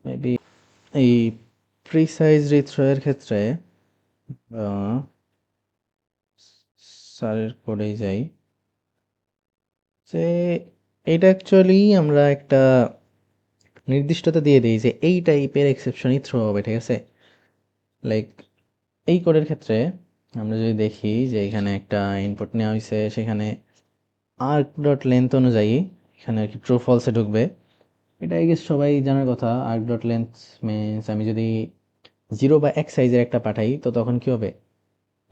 Speaker 1: মেবি এই প্রিসাইজ রিথ্রো এর ক্ষেত্রে স্যারের কোডেই যাই, যে এটা অ্যাকচুয়ালি আমরা একটা নির্দিষ্টতা দিয়ে দিই যে এই টাইপের এক্সেপশনই থ্রো হবে, ঠিক আছে। লাইক এই কোডের ক্ষেত্রে আমরা যদি দেখি যে এখানে একটা ইনপুট নেওয়া হয়েছে, সেখানে আর্ক ডট লেন্থ অনুযায়ী এখানে আর কি ট্রু ফলসে ঢুকবে। এটা আই গেস সবাই জানার কথা। আর্ক ডট লেন্থ মিনস আমি যদি 0 বা এক সাইজের একটা পাঠাই, তো তখন কি হবে,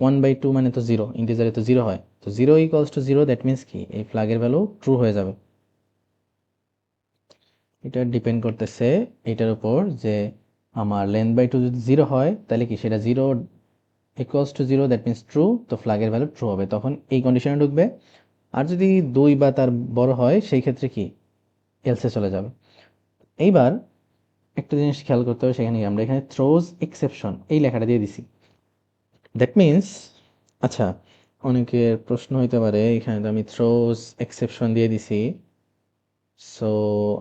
Speaker 1: 1/2 মানে তো 0, ইন্টিজারে তো 0 হয়, তো 0 ইকুয়ালস টু 0, দ্যাট মিনস কি এই ফ্ল্যাগের ভ্যালু ট্রু হয়ে যাবে। এটা ডিপেন্ড করতেছে এটার উপর যে আমার লেন্থ/2 যদি 0 হয়, তাহলে কি সেটা 0 equals to 0, that means true, তো ফ্ল্যাগের ভ্যালু ট্রু হবে, তখন এই কন্ডিশনে ঢুকবে। আর যদি 2 বা তার বড় হয়, সেই ক্ষেত্রে কি এলসে চলে যাবে। এইবার একটা জিনিস খেয়াল করতে হবে, সেখানে আমরা এখানে থ্রোজ এক্সেপশন এই লেখাটা দিয়ে দিছি। দ্যাট মিনস, আচ্ছা, অনেকের প্রশ্ন হইতে পারে এখানে তো আমি থ্রোজ এক্সেপশন দিয়ে দিছি, সো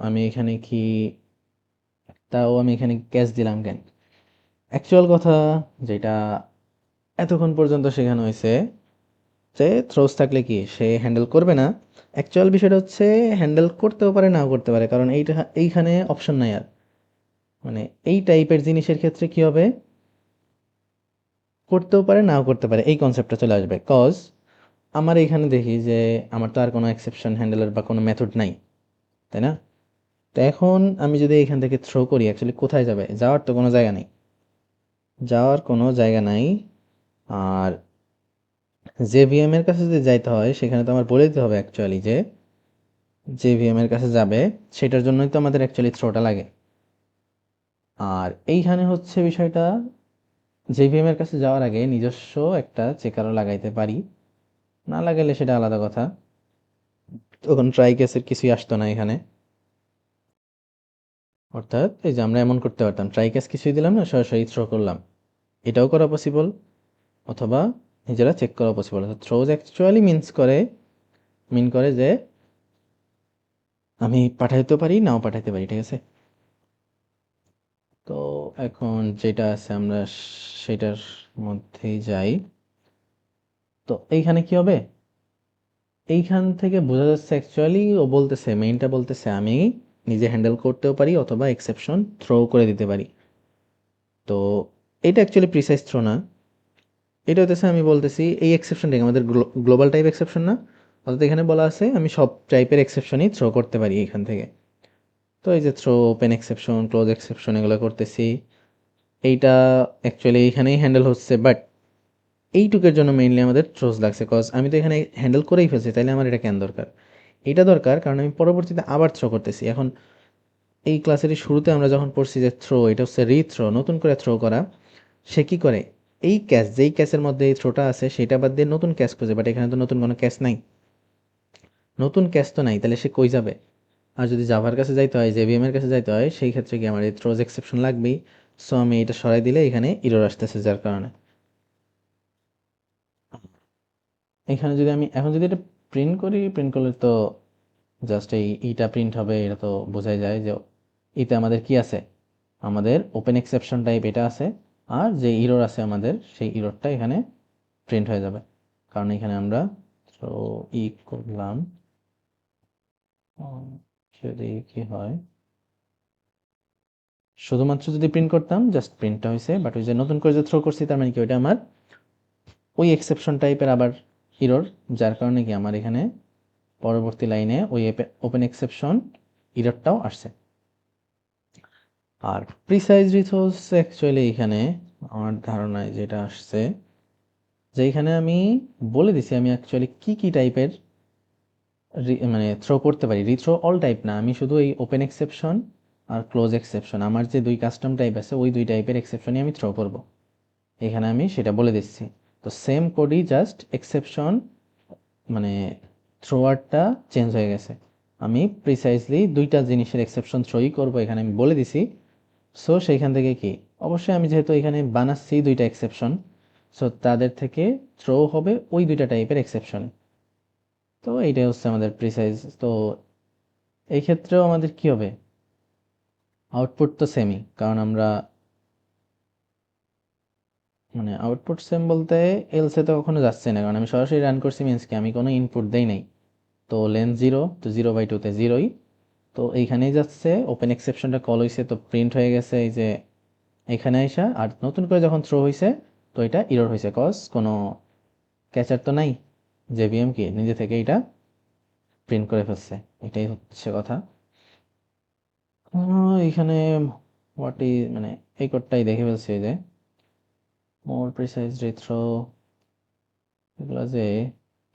Speaker 1: আমি এখানে কি তাও আমি এখানে ক্যাচ দিলাম কেন? অ্যাকচুয়াল কথা যেটা এতক্ষণ পর্যন্ত শেখানো হয়েছে যে থ্রোজ থাকলে কি সে হ্যান্ডেল করবে না। অ্যাকচুয়াল বিষয়টা হচ্ছে হ্যান্ডেল করতেও পারে নাও করতে পারে, কারণ এইখানে অপশন নাই আর। মানে এই টাইপের জিনিসের ক্ষেত্রে কি হবে, করতেও পারে নাও করতে পারে, এই কনসেপ্টটা চলে আসবে। কজ আমার এইখানে দেখি যে আমার তো আর কোনো এক্সেপশন হ্যান্ডেলের বা কোনো মেথড নাই, তাই না? তো এখন আমি যদি এখান থেকে থ্রো করি, অ্যাকচুয়ালি কোথায় যাবে? যাওয়ার তো কোনো জায়গা নেই, যাওয়ার কোনো জায়গা নাই। আর জেভিএম এর কাছে যদি যাইতে হয় সেখানে তো আমার বলে দিতে হবে অ্যাকচুয়ালি যে জেভিএম এর কাছে যাবে, সেটার জন্যই তো আমাদের অ্যাকচুয়ালি থ্রোটা লাগে। আর এইখানে হচ্ছে বিষয়টা, জেভিএম এর কাছে যাওয়ার আগে নিজস্ব একটা চেকারও লাগাইতে পারি, না লাগাইলে সেটা আলাদা কথা। তখন ট্রাই কেসের কিছুই আসতো না এখানে। অর্থাৎ এই যে আমরা এমন করতে পারতাম, ট্রাই কেস কিছুই দিলাম না, সরাসরি থ্রো করলাম, এটাও করা পসিবল। অথবা নিজেরা চেক করা পসিবল। থ্রোজ অ্যাকচুয়ালি মিন করে যে আমি পাঠাইতে পারি নাও পাঠাইতে পারি, ঠিক আছে? তো এখন যেটা আছে আমরা সেটার মধ্যেই যাই। তো এইখানে কি হবে, এইখান থেকে বোঝা যাচ্ছে অ্যাকচুয়ালি ও বলতেছে, মেইনটা বলতেছে আমি নিজে হ্যান্ডেল করতেও পারি অথবা এক্সেপশন থ্রো করে দিতে পারি। তো এটা অ্যাকচুয়ালি প্রিসাইজ থ্রো না, এটা হতেছে আমি বলতেছি এই এক্সেপশনটাকে আমাদের গ্লোবাল টাইপ এক্সেপশন না। অর্থাৎ এখানে বলা আছে আমি সব টাইপের এক্সেপশনই থ্রো করতে পারি এখান থেকে। তো এই যে throw, open exception, close exception এগুলো করতেছি, এইটা অ্যাকচুয়ালি এখানেই হ্যান্ডেল হচ্ছে। বাট এইটুকের জন্য মেইনলি আমাদের থ্রোজ লাগছে, কজ আমি তো এখানে হ্যান্ডেল করেই ফেলছি, তাইলে আমার এটা কেন দরকার? এটা দরকার কারণ আমি পরবর্তীতে আবার থ্রো করতেছি। এখন এই ক্লাসের শুরুতে আমরা যখন পড়ছি যে থ্রো, এটা হচ্ছে রিথ্রো, নতুন করে থ্রো করা। সে কি করে, এই ক্যাচ, যেই ক্যাচের মধ্যে এই থ্রোটা আছে সেটা বাদ দিয়ে নতুন ক্যাচ খুঁজে, বাট এখানে তো নতুন কোনো ক্যাচ নাই, নতুন ক্যাচ তো নাই, তাহলে সে কই যাবে? আর যদি জাভার কাছে যাইতে হয়, জেভিএম এর কাছে যাইতে হয়, সেই ক্ষেত্রে কি আমার এই থ্রোজ এক্সেপশন লাগবেই। সো আমি এটা সরাই দিলে এখানে ইরর আসতেছে, যার কারণে এখানে যদি আমি এখন যদি এটা প্রিন্ট করি, প্রিন্ট করলে তো জাস্ট এই ইটা প্রিন্ট হবে, এটা তো বোঝাই যায় যে ইতে আমাদের কি আছে, আমাদের ওপেন এক্সেপশন টাইপ এটা আছে। আর যে ইরর আছে আমাদের, সেই ইররটা এখানে প্রিন্ট হয়ে যাবে, কারণ এখানে আমরা তো করলাম। যদি কি হয়, শুধুমাত্র যদি প্রিন্ট করতাম জাস্ট প্রিন্টটা হয়েছে, বাট ওই যে নতুন করে যে থ্রো করছি তার মানে কি ওইটা আমার ওই এক্সেপশন টাইপের আবার ইরর, যার কারণে কি আমার এখানে পরবর্তী লাইনে ওই ওপেন এক্সেপশন ইররটাও আসছে। আর প্রিসাইজ রিসোর্স অ্যাকচুয়ালি এখানে আমার ধারণায় যেটা আসছে, যে এখানে আমি বলে দিছি আমি অ্যাকচুয়ালি কি কি টাইপের মানে থ্রো করতে পারি। রিথ্রো অল টাইপ না, আমি শুধু এই ওপেন এক্সেপশন আর ক্লোজ এক্সেপশন, আমার যে দুই কাস্টম টাইপ আছে ওই দুই টাইপের এক্সেপশনই আমি থ্রো করব, এখানে আমি সেটা বলে দিচ্ছি। তো সেম কোডই, জাস্ট এক্সেপশন মানে থ্রোয়ারটা চেঞ্জ হয়ে গেছে। আমি প্রিসাইজলি দুইটা জিনিসের এক্সেপশন থ্রোই করব, এখানে আমি বলে দিছি। সো সেইখান থেকে কি, অবশ্যই আমি যেহেতু এখানে বানাচ্ছি দুইটা এক্সেপশন, সো তাদের থেকে থ্রো হবে ওই দুইটা টাইপের এক্সেপশন। তো এইটাই হচ্ছে আমাদের প্রিসাইজ। তো এই ক্ষেত্রেও আমাদের কি হবে, আউটপুট তো সেমই, কারণ আমরা মানে আউটপুট সেম বলতে এলসে তো কখনো যাচ্ছে না, কারণ আমি সরাসরি রান করছি, মিনস কি আমি কোনো ইনপুট দেই নাই। তো লেন্থ জিরো, তো 0/2 জিরোই, তো এইখানেই যাচ্ছে। ওপেন এক্সেপশনটা কল হয়েছে, তো প্রিন্ট হয়ে গেছে এই যে এখানে আইসা। আর নতুন করে যখন থ্রো হয়েছে তো এটা ইরর হয়েছে, কজ কোনো ক্যাচার তো নাই, জেভিএম কি নিজে থেকে এটা প্রিন্ট করে ফেলছে। এটাই হচ্ছে কথা। এখানে মানে এই কোডটাই দেখে ফেলছে যে মোর প্রিসাইজ রিথ্রো, এগুলো যে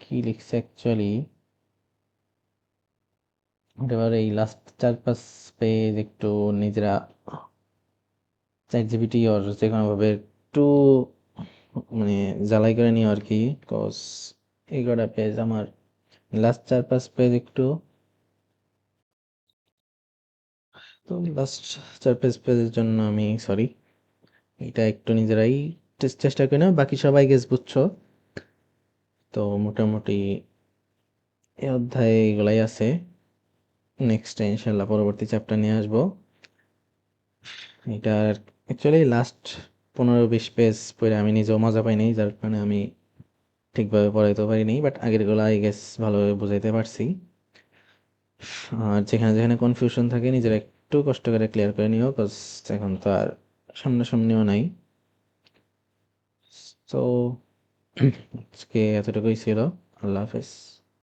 Speaker 1: কি লিখছে অ্যাকচুয়ালি। এবার এই লাস্ট 4-5 পেজ একটু নিজেরা চ্যাট জিপিটি ওর যে কোনোভাবে একটু মানে জ্বালাই করে নিও আর কি। কজ এই কটা পেজ আমার, লাস্ট 4-5 পেজ একটু, তো লাস্ট 4-5 পেজের জন্য আমি সরি, এটা একটু নিজেরাই চেষ্টা করি না, বাকি সবাই গেস বুঝছো। তো মোটামুটি এই অধ্যায়ে এগুলাই আছে। নেক্সট ইনশাল্লাহ পরবর্তী চ্যাপ্টার নিয়ে আসবো। এটার অ্যাকচুয়ালি লাস্ট 15-20 পেজ পড়ে আমি নিজেও মজা পাই নাই, যার কারণে আমি ঠিকভাবে পড়াইতে পারিনি, বাট আগেরগুলো আই গেস ভালোভাবে বুঝাইতে পারছি। আর যেখানে যেখানে কনফিউশন থাকে নিজেরা একটু কষ্ট করে ক্লিয়ার করে নিও, কজ এখন তো আর সামনাসামনিও নাই। তো আজকে এতটুকুই ছিল। আল্লাহ হাফেজ।